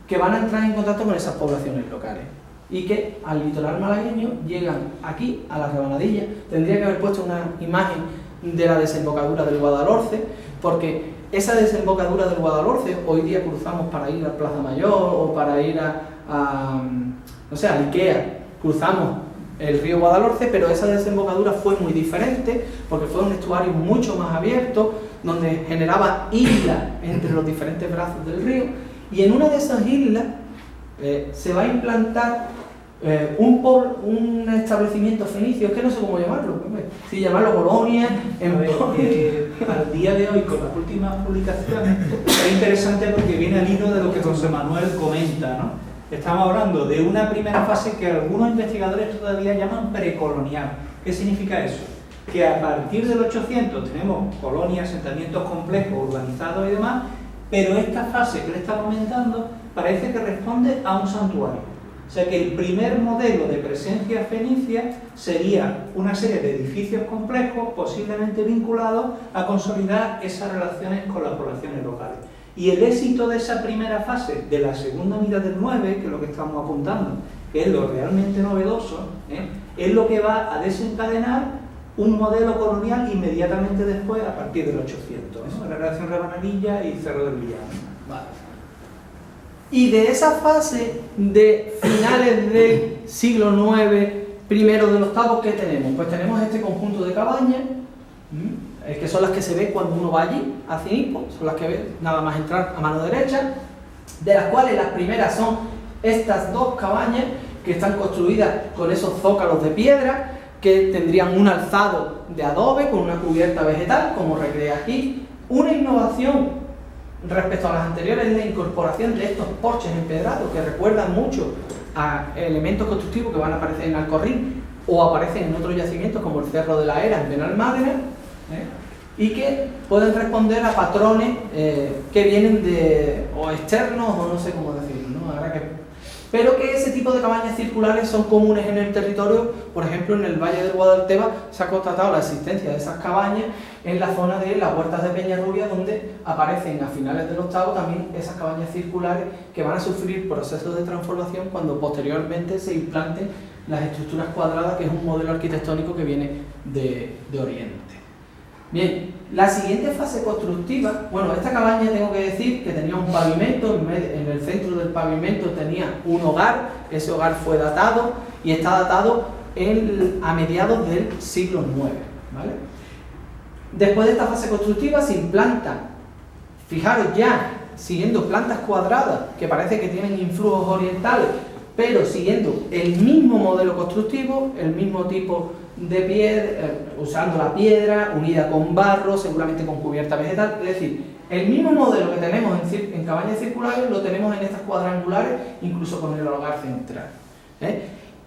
que van a entrar en contacto con esas poblaciones locales y que al litoral malagueño llegan aquí, a la Rabanadilla. Tendría que haber puesto una imagen de la desembocadura del Guadalhorce, porque esa desembocadura del Guadalhorce hoy día cruzamos para ir a Plaza Mayor o para ir no sé, a Ikea, cruzamos el río Guadalhorce, pero esa desembocadura fue muy diferente porque fue un estuario mucho más abierto, donde generaba islas entre los diferentes brazos del río, y en una de esas islas se va a implantar un establecimiento fenicio, es que no sé cómo llamarlo, si llamarlo colonia, al día de hoy, con las últimas publicaciones, es interesante porque viene al hilo de lo que José Manuel comenta, ¿no? Estamos hablando de una primera fase que algunos investigadores todavía llaman precolonial. ¿Qué significa eso? Que a partir del 800 tenemos colonias, asentamientos complejos, urbanizados y demás, pero esta fase que le está comentando parece que responde a un santuario. O sea que el primer modelo de presencia fenicia sería una serie de edificios complejos, posiblemente vinculados a consolidar esas relaciones con las poblaciones locales. Y el éxito de esa primera fase, de la segunda mitad del 9, que es lo que estamos apuntando, que es lo realmente novedoso, es lo que va a desencadenar un modelo colonial inmediatamente después, a partir del 800, la relación Rabanalilla y Cerro del Villano. Vale. Y de esa fase de finales del siglo IX, primero del octavo, ¿qué tenemos? Pues tenemos este conjunto de cabañas, que son las que se ve cuando uno va allí, a Cinipo, son las que ve nada más entrar a mano derecha, de las cuales las primeras son estas dos cabañas que están construidas con esos zócalos de piedra, que tendrían un alzado de adobe con una cubierta vegetal, como recrea aquí. Una innovación respecto a las anteriores es la incorporación de estos porches empedrados, que recuerdan mucho a elementos constructivos que van a aparecer en Alcorrín o aparecen en otros yacimientos como el Cerro de la Era en Benalmádena, y que pueden responder a patrones que vienen de o externos o no sé cómo decirlo, ¿no? Ahora pero que ese tipo de cabañas circulares son comunes en el territorio. Por ejemplo, en el Valle del Guadalteba se ha constatado la existencia de esas cabañas en la zona de las Huertas de Peñarrubia, donde aparecen a finales del octavo también esas cabañas circulares que van a sufrir procesos de transformación cuando posteriormente se implanten las estructuras cuadradas, que es un modelo arquitectónico que viene de Oriente. Bien, la siguiente fase constructiva, bueno, esta cabaña tengo que decir que tenía un pavimento, en el centro del pavimento tenía un hogar, ese hogar fue datado y está datado a mediados del siglo IX, ¿vale? Después de esta fase constructiva se implantan, fijaros ya, siguiendo plantas cuadradas que parece que tienen influjos orientales, pero siguiendo el mismo modelo constructivo, el mismo tipo de piedra, usando la piedra unida con barro, seguramente con cubierta vegetal, es decir, el mismo modelo que tenemos en cabañas circulares lo tenemos en estas cuadrangulares, incluso con el hogar central.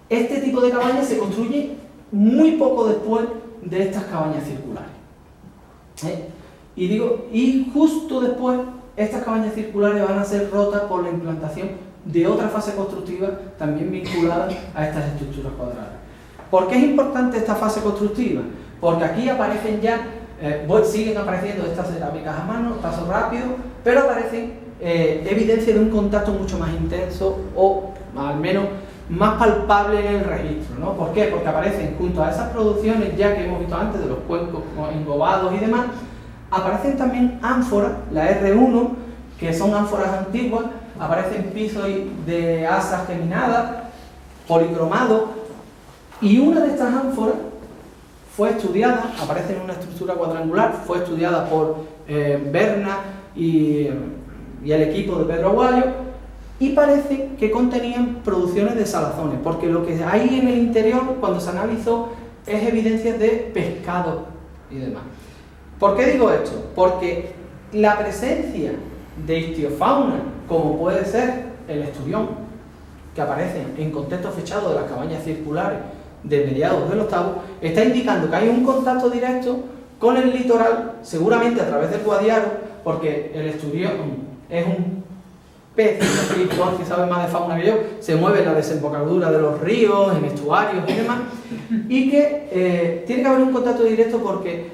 Este tipo de cabañas se construye muy poco después de estas cabañas circulares. Y justo después estas cabañas circulares van a ser rotas por la implantación de otra fase constructiva también vinculada a estas estructuras cuadradas. ¿Por qué es importante esta fase constructiva? Porque aquí aparecen ya, siguen apareciendo estas cerámicas a mano, paso rápido, pero aparecen evidencia de un contacto mucho más intenso o al menos más palpable en el registro, ¿no? ¿Por qué? Porque aparecen junto a esas producciones ya que hemos visto antes de los cuencos engobados y demás, aparecen también ánforas, la R1, que son ánforas antiguas, aparecen pisos de asas geminadas, policromados. Y una de estas ánforas fue estudiada, aparece en una estructura cuadrangular, fue estudiada por Berna y el equipo de Pedro Aguayo, y parece que contenían producciones de salazones, porque lo que hay en el interior, cuando se analizó, es evidencia de pescado y demás. ¿Por qué digo esto? Porque la presencia de ictiofauna, como puede ser el esturión, que aparece en contexto fechado de las cabañas circulares de mediados del octavo, está indicando que hay un contacto directo con el litoral, seguramente a través del Guadiaro, porque el esturión es un pez espiritual que sabe más de fauna que yo, se mueve en la desembocadura de los ríos, en estuarios y demás, y que tiene que haber un contacto directo porque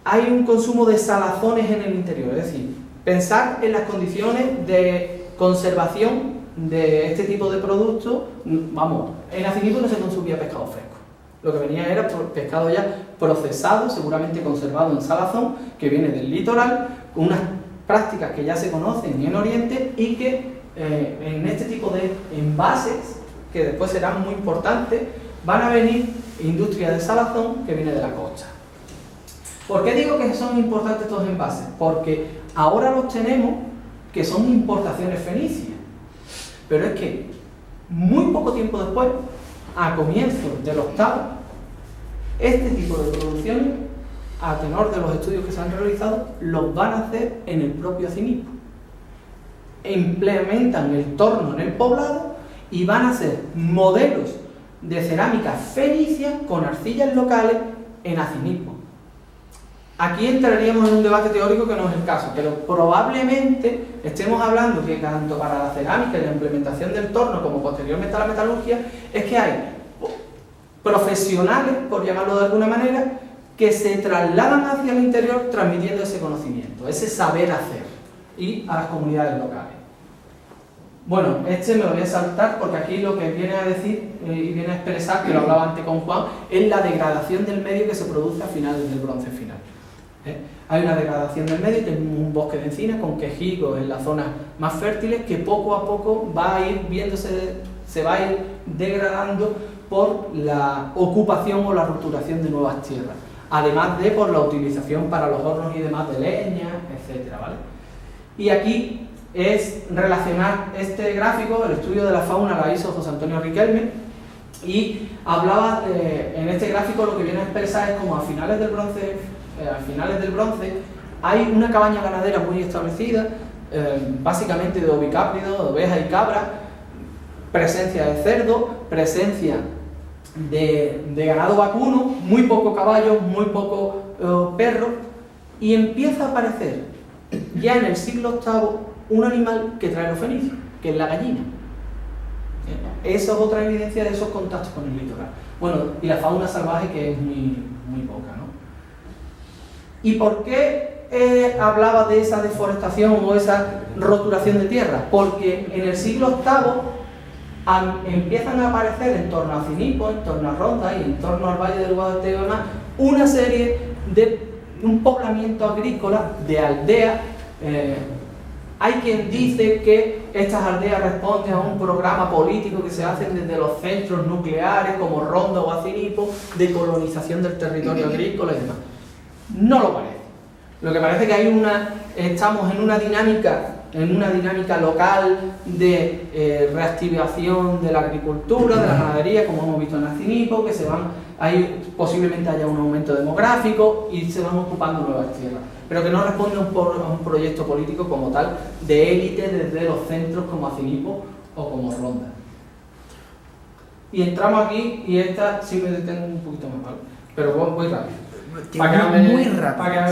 hay un consumo de salazones en el interior, es decir, pensar en las condiciones de conservación de este tipo de productos. Vamos, en Acinipo no se consumía pescado fresco, lo que venía era pescado ya procesado, seguramente conservado en salazón, que viene del litoral, con unas prácticas que ya se conocen en Oriente y que en este tipo de envases, que después serán muy importantes, van a venir industria de salazón que viene de la costa. ¿Por qué digo que son importantes estos envases? Porque ahora los tenemos que son importaciones fenicias, pero es que muy poco tiempo después, a comienzos del octavo, este tipo de producciones, a tenor de los estudios que se han realizado, los van a hacer en el propio Acinipo. Implementan el torno en el poblado y van a hacer modelos de cerámica fenicia con arcillas locales en Acinipo. Aquí entraríamos en un debate teórico que no es el caso, pero probablemente estemos hablando que tanto para la cerámica y la implementación del torno como posteriormente a la metalurgia, es que hay profesionales, por llamarlo de alguna manera, que se trasladan hacia el interior transmitiendo ese conocimiento, ese saber hacer, y a las comunidades locales. Bueno, me lo voy a saltar porque aquí lo que viene a decir y viene a expresar, que lo hablaba antes con Juan, es la degradación del medio que se produce a finales del Bronce final. Hay una degradación del medio, que es un bosque de encinas con quejigos en las zonas más fértiles, que poco a poco va a ir viéndose, se va a ir degradando por la ocupación o la roturación de nuevas tierras, además de por la utilización para los hornos y demás de leña, etcétera, ¿vale? Y aquí es relacionar este gráfico, el estudio de la fauna la hizo José Antonio Riquelme, y hablaba en este gráfico lo que viene a expresar es como a finales del bronce hay una cabaña ganadera muy establecida, básicamente de ovicápridos, de ovejas y cabras, presencia de cerdo, presencia de ganado vacuno, muy poco caballo, muy poco perro, y empieza a aparecer ya en el siglo VIII un animal que trae los fenicios, que es la gallina. Eso es otra evidencia de esos contactos con el litoral. Bueno, y la fauna salvaje, que es muy poca, ¿no? ¿Y por qué hablaba de esa deforestación o esa roturación de tierra? Porque en el siglo VIII empiezan a aparecer en torno a Acinipo, en torno a Ronda y en torno al Valle del Guadalteo y demás, una serie de un poblamiento agrícola de aldeas. Hay quien dice que estas aldeas responden a un programa político que se hace desde los centros nucleares como Ronda o Acinipo de colonización del territorio agrícola y demás. No lo parece. Lo que parece que estamos en una dinámica local de reactivación de la agricultura, de la ganadería, como hemos visto en Acinipo, que posiblemente haya un aumento demográfico y se van ocupando nuevas tierras, pero que no responde a un proyecto político como tal de élite desde los centros como Acinipo o como Ronda. Y entramos aquí y esta sí me detengo un poquito más, ¿vale? Pero voy rápido. Muy rápido.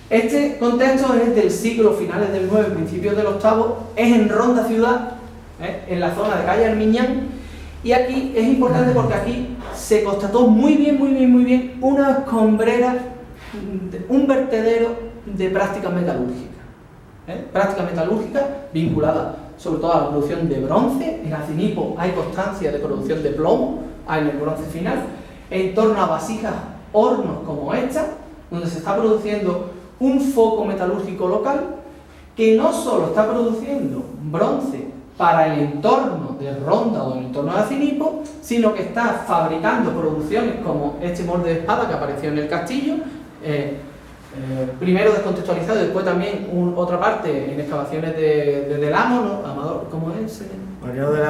Este contexto es del siglo, finales del 9, principios del 8, es en Ronda ciudad, en la zona de calle Armiñán, y aquí es importante porque aquí se constató muy bien una escombrera, un vertedero de prácticas metalúrgicas, prácticas metalúrgicas vinculadas sobre todo a la producción de bronce. En Acinipo hay constancia de producción de plomo en el bronce final, en torno a vasijas, hornos como esta, donde se está produciendo un foco metalúrgico local que no solo está produciendo bronce para el entorno de Ronda o el entorno de Acinipo, sino que está fabricando producciones como este molde de espada que apareció en el castillo, primero descontextualizado y después también otra parte en excavaciones de Del Amo, ¿no? Amador, ¿cómo es?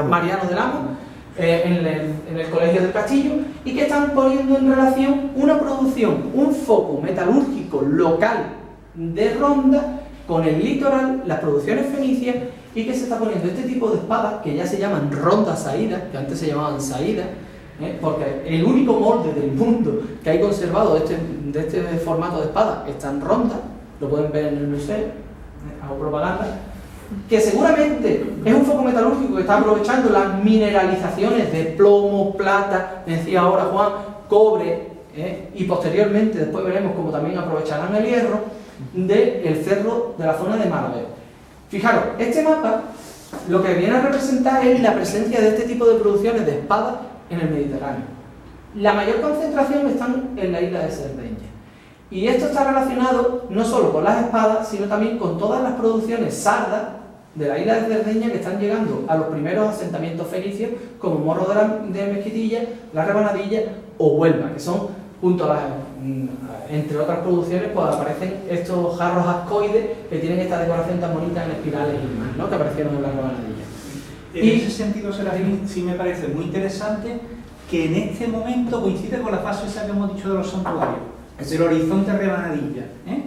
Mariano Del Amo, en el Colegio del Castillo, y que están poniendo en relación una producción, un foco metalúrgico local de Ronda con el litoral, las producciones fenicias, y que se está poniendo este tipo de espadas que ya se llaman rondas saídas, que antes se llamaban saídas, porque el único molde del mundo que hay conservado de este formato de espada está en Ronda, lo pueden ver en el museo, hago propaganda, que seguramente es un foco metalúrgico que está aprovechando las mineralizaciones de plomo, plata, decía ahora Juan, cobre, y posteriormente después veremos cómo también aprovecharán el hierro del cerro de la zona de Maraveo. Fijaros, este mapa lo que viene a representar es la presencia de este tipo de producciones de espadas en el Mediterráneo. La mayor concentración están en la isla de Cerdeña. Y esto está relacionado no solo con las espadas, sino también con todas las producciones sardas de la isla de Cerdeña que están llegando a los primeros asentamientos fenicios como Morro de Mezquitilla, La Rebanadilla o Huelva, que son, junto a las, entre otras producciones, pues aparecen estos jarros ascoides que tienen esta decoración tan bonita en espirales y demás, ¿no?, que aparecieron en La Rebanadilla. En ese sentido, Serafín, sí me parece muy interesante que en este momento coincide con la fase esa que hemos dicho de los santuarios, es el horizonte Rebanadilla, ¿eh?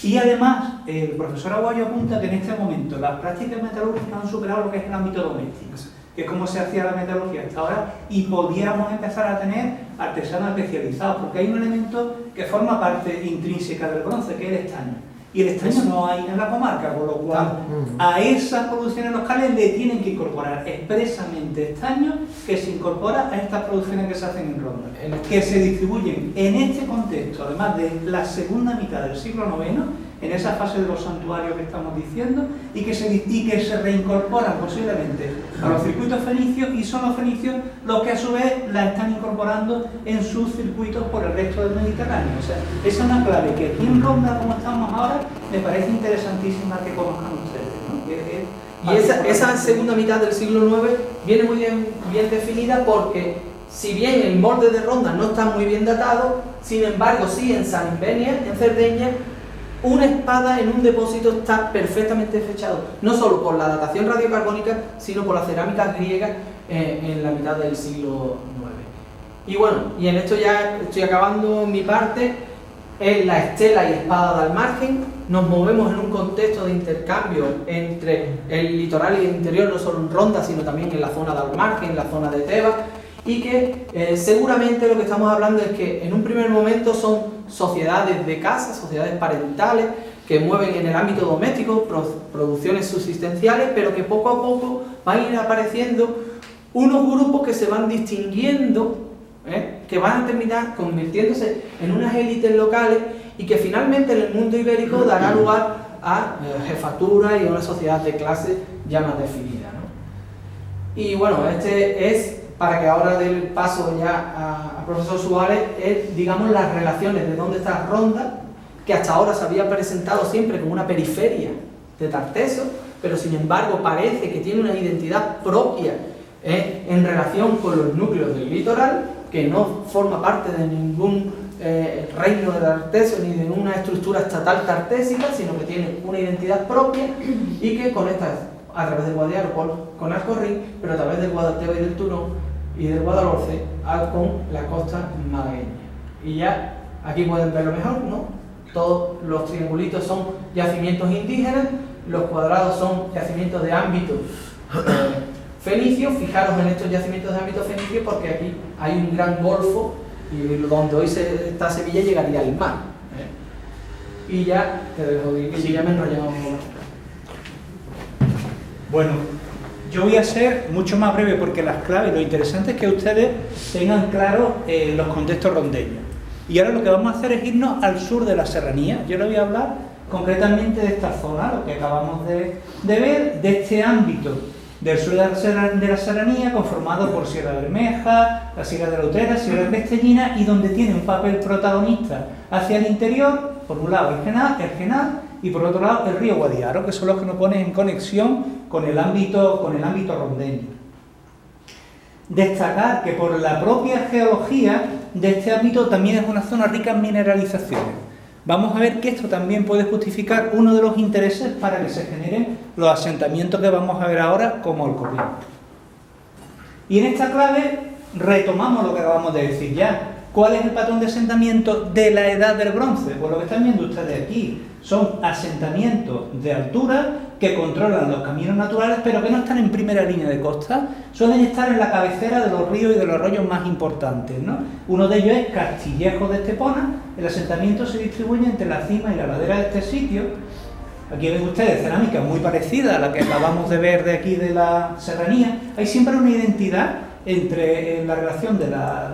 Y además, el profesor Aguayo apunta que en este momento las prácticas metalúrgicas han superado lo que es el ámbito doméstico, que es como se hacía la metalurgia hasta ahora, y podíamos empezar a tener artesanos especializados, porque hay un elemento que forma parte intrínseca del bronce, que es el estaño. Y el estaño no hay en la comarca, por lo cual a esas producciones locales le tienen que incorporar expresamente estaño, que se incorpora a estas producciones que se hacen en Ronda, que se distribuyen en este contexto, además de la segunda mitad del siglo IX, en esa fase de los santuarios que estamos diciendo, y que se reincorporan posiblemente a los circuitos fenicios, y son los fenicios los que a su vez la están incorporando en sus circuitos por el resto del Mediterráneo. O sea, esa es una clave que aquí en Ronda, como estamos ahora, me parece interesantísima que conozcan ustedes, ¿no? Y esa segunda mitad del siglo IX viene muy bien definida porque, si bien el molde de Ronda no está muy bien datado, sin embargo sí en San Invenia, en Cerdeña, una espada en un depósito está perfectamente fechado, no solo por la datación radiocarbónica, sino por las cerámicas griegas en la mitad del siglo IX. Y bueno, y en esto ya estoy acabando mi parte. En la estela y espada del margen nos movemos en un contexto de intercambio entre el litoral y el interior, no solo en Ronda, sino también en la zona del margen, en la zona de Tebas, y que seguramente lo que estamos hablando es que en un primer momento son sociedades de casa, sociedades parentales, que mueven en el ámbito doméstico producciones subsistenciales, pero que poco a poco van a ir apareciendo unos grupos que se van distinguiendo, que van a terminar convirtiéndose en unas élites locales y que finalmente en el mundo ibérico dará lugar a jefaturas y a una sociedad de clase ya más definida, ¿no? Y bueno, este es, para que ahora dé el paso ya a profesor Suárez, es, digamos, las relaciones de dónde está Ronda, que hasta ahora se había presentado siempre como una periferia de Tarteso, pero sin embargo parece que tiene una identidad propia en relación con los núcleos del litoral, que no forma parte de ningún reino de Tarteso ni de una estructura estatal tartésica, sino que tiene una identidad propia y que conecta a través del Guadiaro con Alcorrín, pero a través del Guadalteo y del Turón y del Guadalhorce con la costa malagueña. Y ya aquí pueden verlo mejor, ¿no? Todos los triangulitos son yacimientos indígenas, los cuadrados son yacimientos de ámbito fenicio. Fijaros en estos yacimientos de ámbito fenicio porque aquí hay un gran golfo y donde hoy está Sevilla llegaría al mar. Y ya te dejo ir, si ya me he enrollado un poco. Bueno, yo voy a ser mucho más breve porque las claves, lo interesante es que ustedes tengan claro los contextos rondeños. Y ahora lo que vamos a hacer es irnos al sur de la serranía. Yo les voy a hablar concretamente de esta zona, lo que acabamos de ver, de este ámbito del sur de la serranía, conformado por Sierra Bermeja, la Sierra de la Utrera, Sierra Castellina, y donde tiene un papel protagonista hacia el interior, por un lado el Genal, y por otro lado el río Guadiaro, que son los que nos ponen en conexión con el ámbito rondeño. Destacar que por la propia geología de este ámbito también es una zona rica en mineralizaciones. Vamos a ver que esto también puede justificar uno de los intereses para que se generen los asentamientos que vamos a ver ahora, como el Corriente. Y en esta clave retomamos lo que acabamos de decir ya. ¿Cuál es el patrón de asentamiento de la edad del bronce? Pues lo que están viendo ustedes aquí son asentamientos de altura que controlan los caminos naturales, pero que no están en primera línea de costa, suelen estar en la cabecera de los ríos y de los arroyos más importantes, ¿no? Uno de ellos es Castillejo de Estepona. El asentamiento se distribuye entre la cima y la ladera de este sitio. Aquí ven ustedes cerámica muy parecida a la que acabamos de ver de aquí de la serranía. Hay siempre una identidad entre la relación de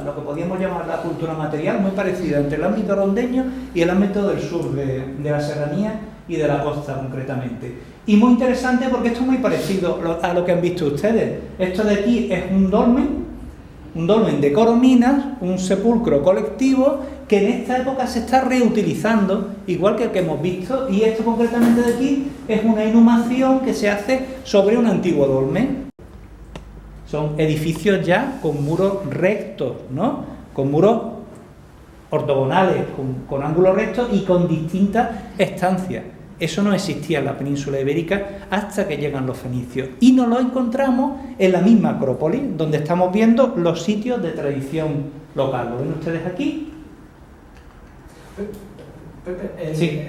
lo que podríamos llamar la cultura material, muy parecida entre el ámbito rondeño y el ámbito del sur de la serranía y de la costa concretamente. Y muy interesante porque esto es muy parecido a lo que han visto ustedes. Esto de aquí es un dolmen, un dolmen de Corominas, un sepulcro colectivo que en esta época se está reutilizando, igual que el que hemos visto, y esto concretamente de aquí es una inhumación que se hace sobre un antiguo dolmen. Son edificios ya con muros rectos, ¿no? Con muros ortogonales, con ángulos rectos y con distintas estancias. Eso no existía en la península ibérica hasta que llegan los fenicios. Y nos lo encontramos en la misma Acrópolis, donde estamos viendo los sitios de tradición local. ¿Lo ven ustedes aquí? Pepe, Sí.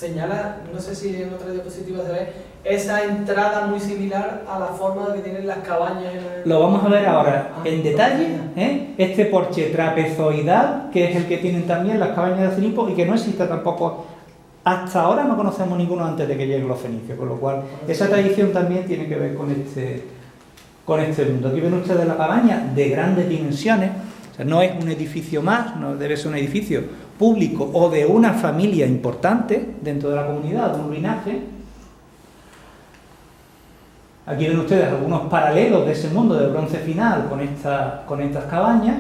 señala, no sé si en otra diapositiva se ve, esa entrada muy similar a la forma que tienen las cabañas. Lo vamos a ver ahora en detalle, ¿eh? Este porche trapezoidal, que es el que tienen también las cabañas de Acinipo y que no existe tampoco. Hasta ahora no conocemos ninguno antes de que lleguen los fenicios, con lo cual esa tradición también tiene que ver con este mundo. Aquí ven ustedes la cabaña de grandes dimensiones, o sea, no es un edificio más, no debe ser un edificio público o de una familia importante dentro de la comunidad, de un linaje. Aquí ven ustedes algunos paralelos de ese mundo del bronce final con estas cabañas.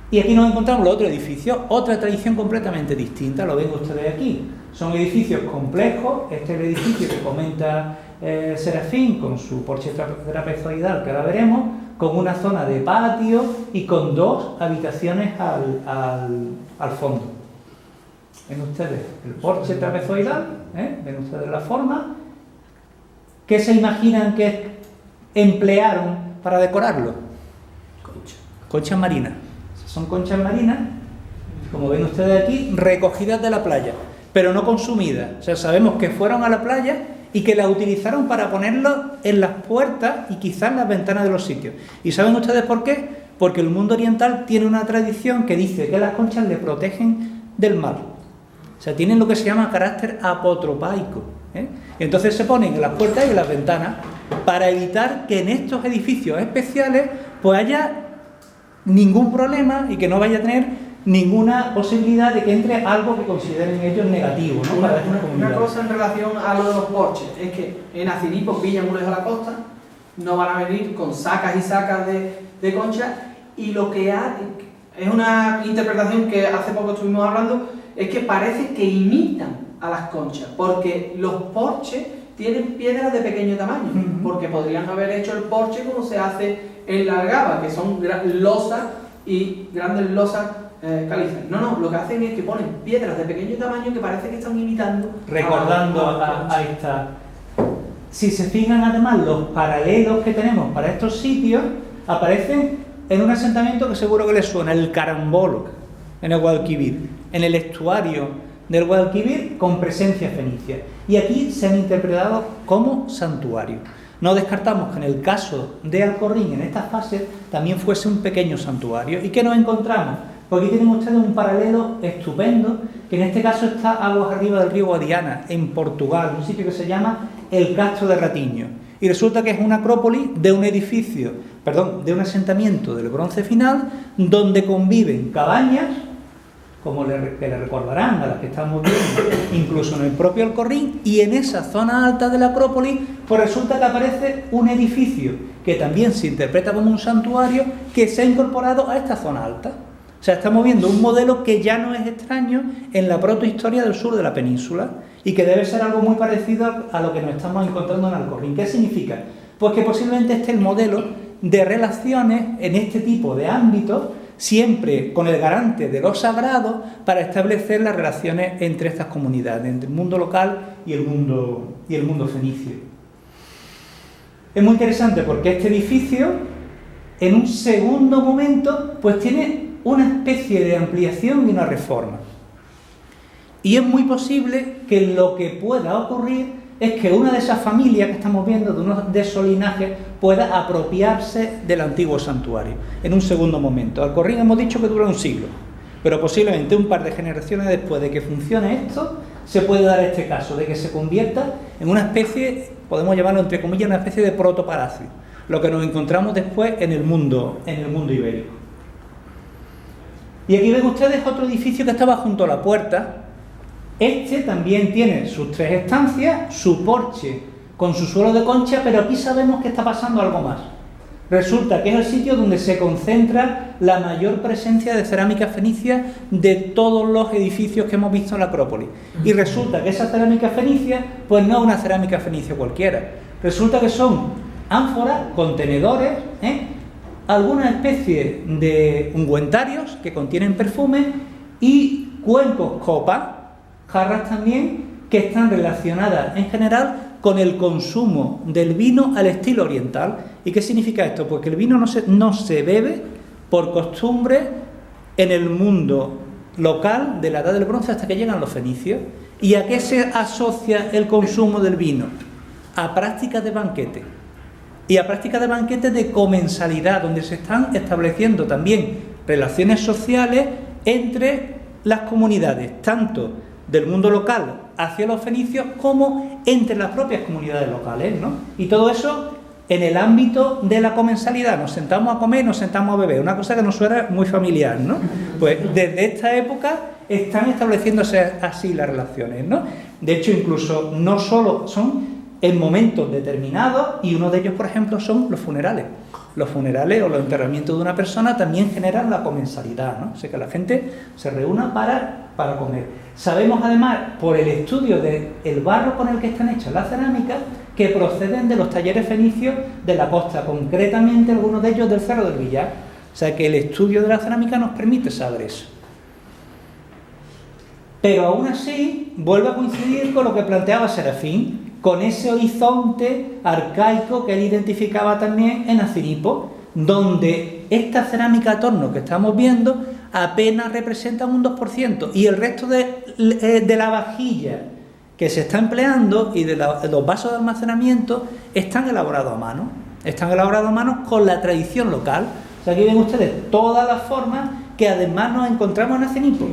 Y aquí nos encontramos los otros edificios, otra tradición completamente distinta, lo ven ustedes aquí. Son edificios complejos, este es el edificio que comenta Serafín con su porche trapezoidal, que ahora veremos, con una zona de patio y con 2 habitaciones al fondo. Ven ustedes el porche trapezoidal, ven ustedes la forma. ¿Qué se imaginan que emplearon para decorarlo? Conchas marinas. Son conchas marinas, como ven ustedes aquí, recogidas de la playa, pero no consumidas. O sea, sabemos que fueron a la playa y que las utilizaron para ponerlo en las puertas y quizás en las ventanas de los sitios. ¿Y saben ustedes por qué? Porque el mundo oriental tiene una tradición que dice que las conchas le protegen del mal. O sea, tienen lo que se llama carácter apotropaico. Y entonces se ponen en las puertas y en las ventanas para evitar que en estos edificios especiales pues haya ningún problema y que no vaya a tener ninguna posibilidad de que entre algo que consideren ellos negativo, ¿no? Una cosa en relación a lo de los porches es que en Acinipo pillan muy lejos a la costa, no van a venir con sacas y sacas de conchas, y lo que es una interpretación que hace poco estuvimos hablando, es que parece que imitan a las conchas, porque los porches tienen piedras de pequeño tamaño, porque podrían haber hecho el porche como se hace en la Algaba, que son losas y grandes losas calizas. No, lo que hacen es que ponen piedras de pequeño tamaño que parece que están imitando, recordando a esta. Si se fijan además los paralelos que tenemos para estos sitios, aparecen en un asentamiento que seguro que les suena, el Carambolo, en el Guadalquivir, en el estuario del Guadalquivir con presencia fenicia. Y aquí se han interpretado como santuario. No descartamos que en el caso de Alcorrín, en esta fase, también fuese un pequeño santuario. ¿Y qué nos encontramos? Pues aquí tienen ustedes un paralelo estupendo, que en este caso está aguas arriba del río Guadiana, en Portugal, un sitio que se llama el Castro de Ratiño. Y resulta que es una acrópolis de un de un asentamiento del bronce final, donde conviven cabañas, como que le recordarán a las que estamos viendo, incluso en el propio Alcorrín, y en esa zona alta de la Acrópolis, pues resulta que aparece un edificio que también se interpreta como un santuario que se ha incorporado a esta zona alta. O sea, estamos viendo un modelo que ya no es extraño en la protohistoria del sur de la península y que debe ser algo muy parecido a lo que nos estamos encontrando en Alcorrín. ¿Qué significa? Pues que posiblemente este es el modelo de relaciones en este tipo de ámbitos, siempre con el garante de lo sagrado, para establecer las relaciones entre estas comunidades, entre el mundo local y el mundo fenicio. Es muy interesante porque este edificio, en un segundo momento, pues tiene una especie de ampliación y una reforma. Y es muy posible que lo que pueda ocurrir es que una de esas familias que estamos viendo, de esos linajes, pueda apropiarse del antiguo santuario en un segundo momento. Alcorrín hemos dicho que dura un siglo, pero posiblemente un par de generaciones después de que funcione esto, se puede dar este caso, de que se convierta en una especie, podemos llamarlo entre comillas, una especie de protopalacio, lo que nos encontramos después en el mundo ibérico. Y aquí ven ustedes otro edificio que estaba junto a la puerta. Este también tiene sus 3 estancias, su porche con su suelo de concha, pero aquí sabemos que está pasando algo más. Resulta que es el sitio donde se concentra la mayor presencia de cerámica fenicia de todos los edificios que hemos visto en la Acrópolis. Y resulta que esa cerámica fenicia, pues no es una cerámica fenicia cualquiera. Resulta que son ánforas, contenedores, alguna especie de ungüentarios que contienen perfume y cuencos, copas, jarras también, que están relacionadas en general con el consumo del vino al estilo oriental. ¿Y qué significa esto? Pues que el vino no se bebe por costumbre en el mundo local de la Edad del Bronce hasta que llegan los fenicios. ¿Y a qué se asocia el consumo del vino? A prácticas de banquete. Y a prácticas de banquete de comensalidad, donde se están estableciendo también relaciones sociales entre las comunidades, tanto del mundo local hacia los fenicios como entre las propias comunidades locales, ¿no? Y todo eso en el ámbito de la comensalidad. Nos sentamos a comer, nos sentamos a beber, una cosa que nos suena muy familiar, ¿no? Pues desde esta época están estableciéndose así las relaciones, ¿no? De hecho, incluso no solo son en momentos determinados, y uno de ellos, por ejemplo, son los funerales. Los funerales o los enterramientos de una persona también generan la comensalidad, ¿no? O sea, que la gente se reúna para comer. Sabemos además, por el estudio del barro con el que están hechas las cerámicas, que proceden de los talleres fenicios de la costa, concretamente algunos de ellos del Cerro del Villar. O sea, que el estudio de la cerámica nos permite saber eso. Pero aún así, vuelve a coincidir con lo que planteaba Serafín, con ese horizonte arcaico que él identificaba también en Acinipo, donde esta cerámica a torno que estamos viendo apenas representa un 2%, y el resto de la vajilla que se está empleando y de los vasos de almacenamiento están elaborados a mano, con la tradición local. O sea, aquí ven ustedes todas las formas que además nos encontramos en Acinipo,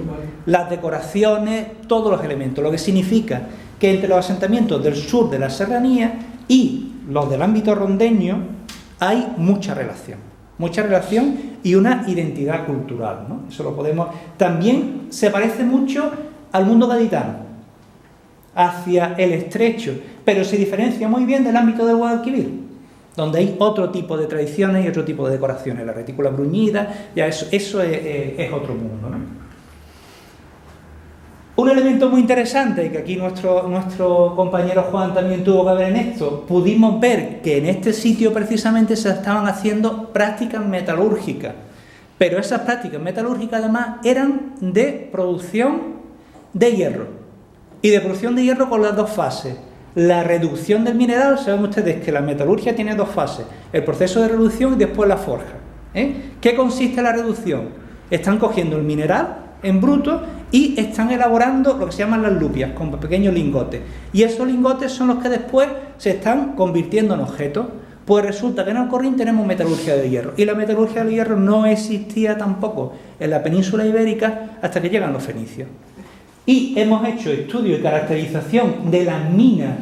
las decoraciones, todos los elementos, lo que significa que entre los asentamientos del sur de la serranía y los del ámbito rondeño hay mucha relación y una identidad cultural, ¿no? Eso lo podemos. También se parece mucho al mundo gaditano, hacia el estrecho, pero se diferencia muy bien del ámbito del Guadalquivir, donde hay otro tipo de tradiciones y otro tipo de decoraciones, la retícula bruñida, ya eso es otro mundo, ¿no? Un elemento muy interesante, y que aquí nuestro compañero Juan también tuvo que ver en esto, pudimos ver que en este sitio precisamente se estaban haciendo prácticas metalúrgicas, pero esas prácticas metalúrgicas además eran de producción de hierro, y de producción de hierro con las dos fases. La reducción del mineral, saben ustedes que la metalurgia tiene dos fases, el proceso de reducción y después la forja. ¿Qué consiste la reducción? Están cogiendo el mineral en bruto y están elaborando lo que se llaman las lupias, con pequeños lingotes, y esos lingotes son los que después se están convirtiendo en objetos. Pues resulta que en Alcorrín tenemos metalurgia de hierro, y la metalurgia de hierro no existía tampoco en la península ibérica hasta que llegan los fenicios. Y hemos hecho estudio y caracterización de las minas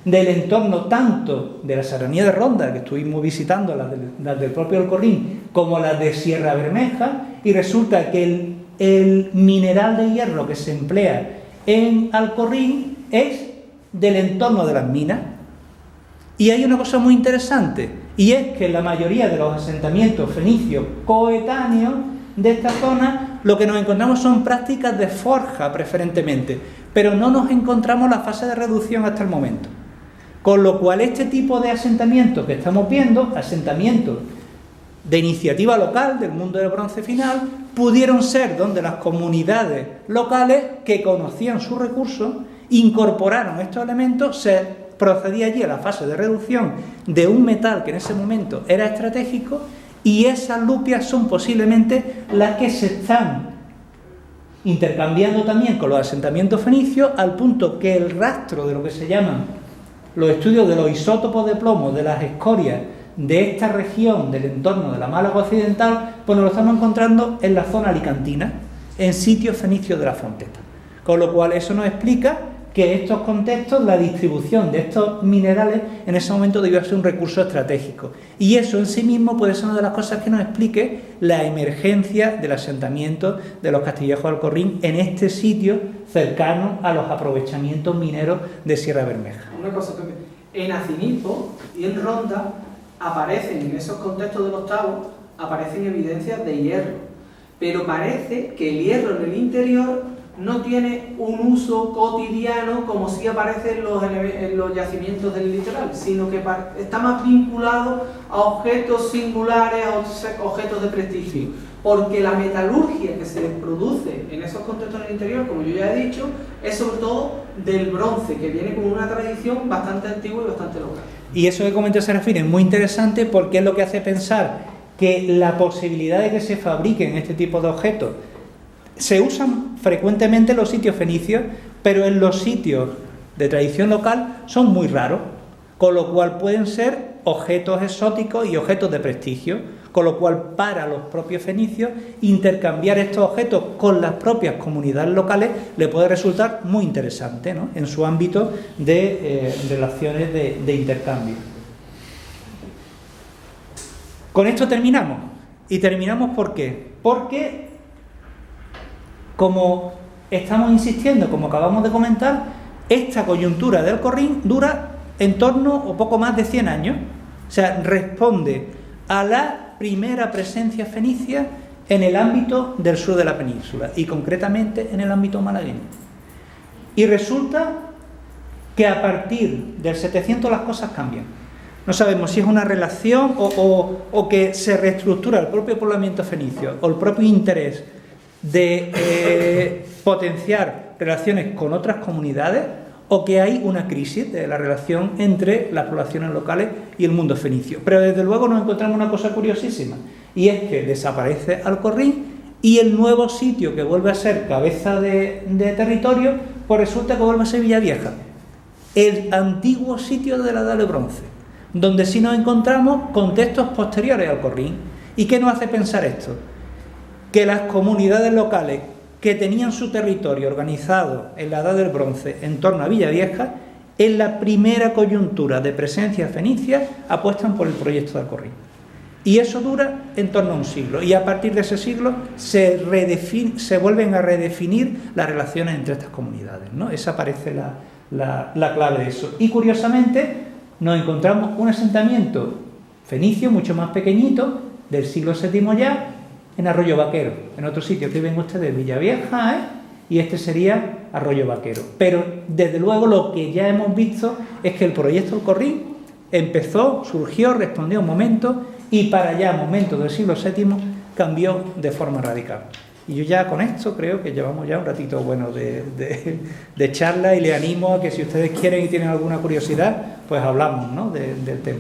del entorno, tanto de la serranía de Ronda, que estuvimos visitando, las del propio Alcorrín, como las de Sierra Bermeja, y resulta que el mineral de hierro que se emplea en Alcorrín es del entorno de las minas. Y hay una cosa muy interesante, y es que en la mayoría de los asentamientos fenicios coetáneos de esta zona, lo que nos encontramos son prácticas de forja preferentemente, pero no nos encontramos la fase de reducción hasta el momento. Con lo cual, este tipo de asentamientos que estamos viendo, asentamientos de iniciativa local del mundo del bronce final, pudieron ser donde las comunidades locales que conocían sus recursos incorporaron estos elementos, se procedía allí a la fase de reducción de un metal que en ese momento era estratégico, y esas lupias son posiblemente las que se están intercambiando también con los asentamientos fenicios, al punto que el rastro de lo que se llaman los estudios de los isótopos de plomo de las escorias de esta región del entorno de la Málaga Occidental, pues nos lo estamos encontrando en la zona alicantina, en sitios fenicios de la Fonteta. Con lo cual eso nos explica que estos contextos, la distribución de estos minerales en ese momento debió ser un recurso estratégico. Y eso en sí mismo puede ser una de las cosas que nos explique la emergencia del asentamiento de los castillejos de Alcorrín en este sitio cercano a los aprovechamientos mineros de Sierra Bermeja. Una cosa, Pepe. En Acinipo y en Ronda aparecen en esos contextos del octavo, aparecen evidencias de hierro, pero parece que el hierro en el interior no tiene un uso cotidiano como sí aparece en los yacimientos del litoral, sino que está más vinculado a objetos singulares, a objetos de prestigio, porque la metalurgia que se produce en esos contextos del interior, como yo ya he dicho, es sobre todo del bronce, que viene con una tradición bastante antigua y bastante local. Y eso que comenta Serafín es muy interesante porque es lo que hace pensar que la posibilidad de que se fabriquen este tipo de objetos se usan frecuentemente en los sitios fenicios, pero en los sitios de tradición local son muy raros, con lo cual pueden ser objetos exóticos y objetos de prestigio, con lo cual para los propios fenicios intercambiar estos objetos con las propias comunidades locales le puede resultar muy interesante, ¿no?, en su ámbito de relaciones de intercambio. Con esto terminamos. ¿Y terminamos por qué? Porque, como estamos insistiendo, como acabamos de comentar, esta coyuntura de Alcorrín dura en torno o poco más de 100 años. O sea, responde a la primera presencia fenicia en el ámbito del sur de la península y concretamente en el ámbito malagueño. Y resulta que a partir del 700 las cosas cambian. No sabemos si es una relación o que se reestructura el propio poblamiento fenicio o el propio interés de potenciar relaciones con otras comunidades, o que hay una crisis de la relación entre las poblaciones locales y el mundo fenicio. Pero desde luego nos encontramos una cosa curiosísima, y es que desaparece Alcorrín y el nuevo sitio que vuelve a ser cabeza de territorio, pues resulta que vuelve a ser Villavieja, el antiguo sitio de la Edad del Bronce, donde sí nos encontramos contextos posteriores a Alcorrín. ¿Y qué nos hace pensar esto? Que las comunidades locales que tenían su territorio organizado en la Edad del Bronce en torno a Villavieja, en la primera coyuntura de presencia fenicia apuestan por el proyecto de Alcorrín. Y eso dura en torno a un siglo, y a partir de ese siglo se vuelven a redefinir las relaciones entre estas comunidades, ¿no? Esa parece la clave de eso. Y curiosamente nos encontramos un asentamiento fenicio mucho más pequeñito, del siglo VII ya, en Arroyo Vaquero, en otro sitio que ven ustedes, Villavieja, y este sería Arroyo Vaquero. Pero desde luego lo que ya hemos visto es que el proyecto Alcorrín empezó, surgió, respondió a un momento, y para allá, momentos del siglo VII, cambió de forma radical. Y yo ya con esto creo que llevamos ya un ratito bueno de charla, y le animo a que si ustedes quieren y tienen alguna curiosidad, pues hablamos, ¿no?, del tema.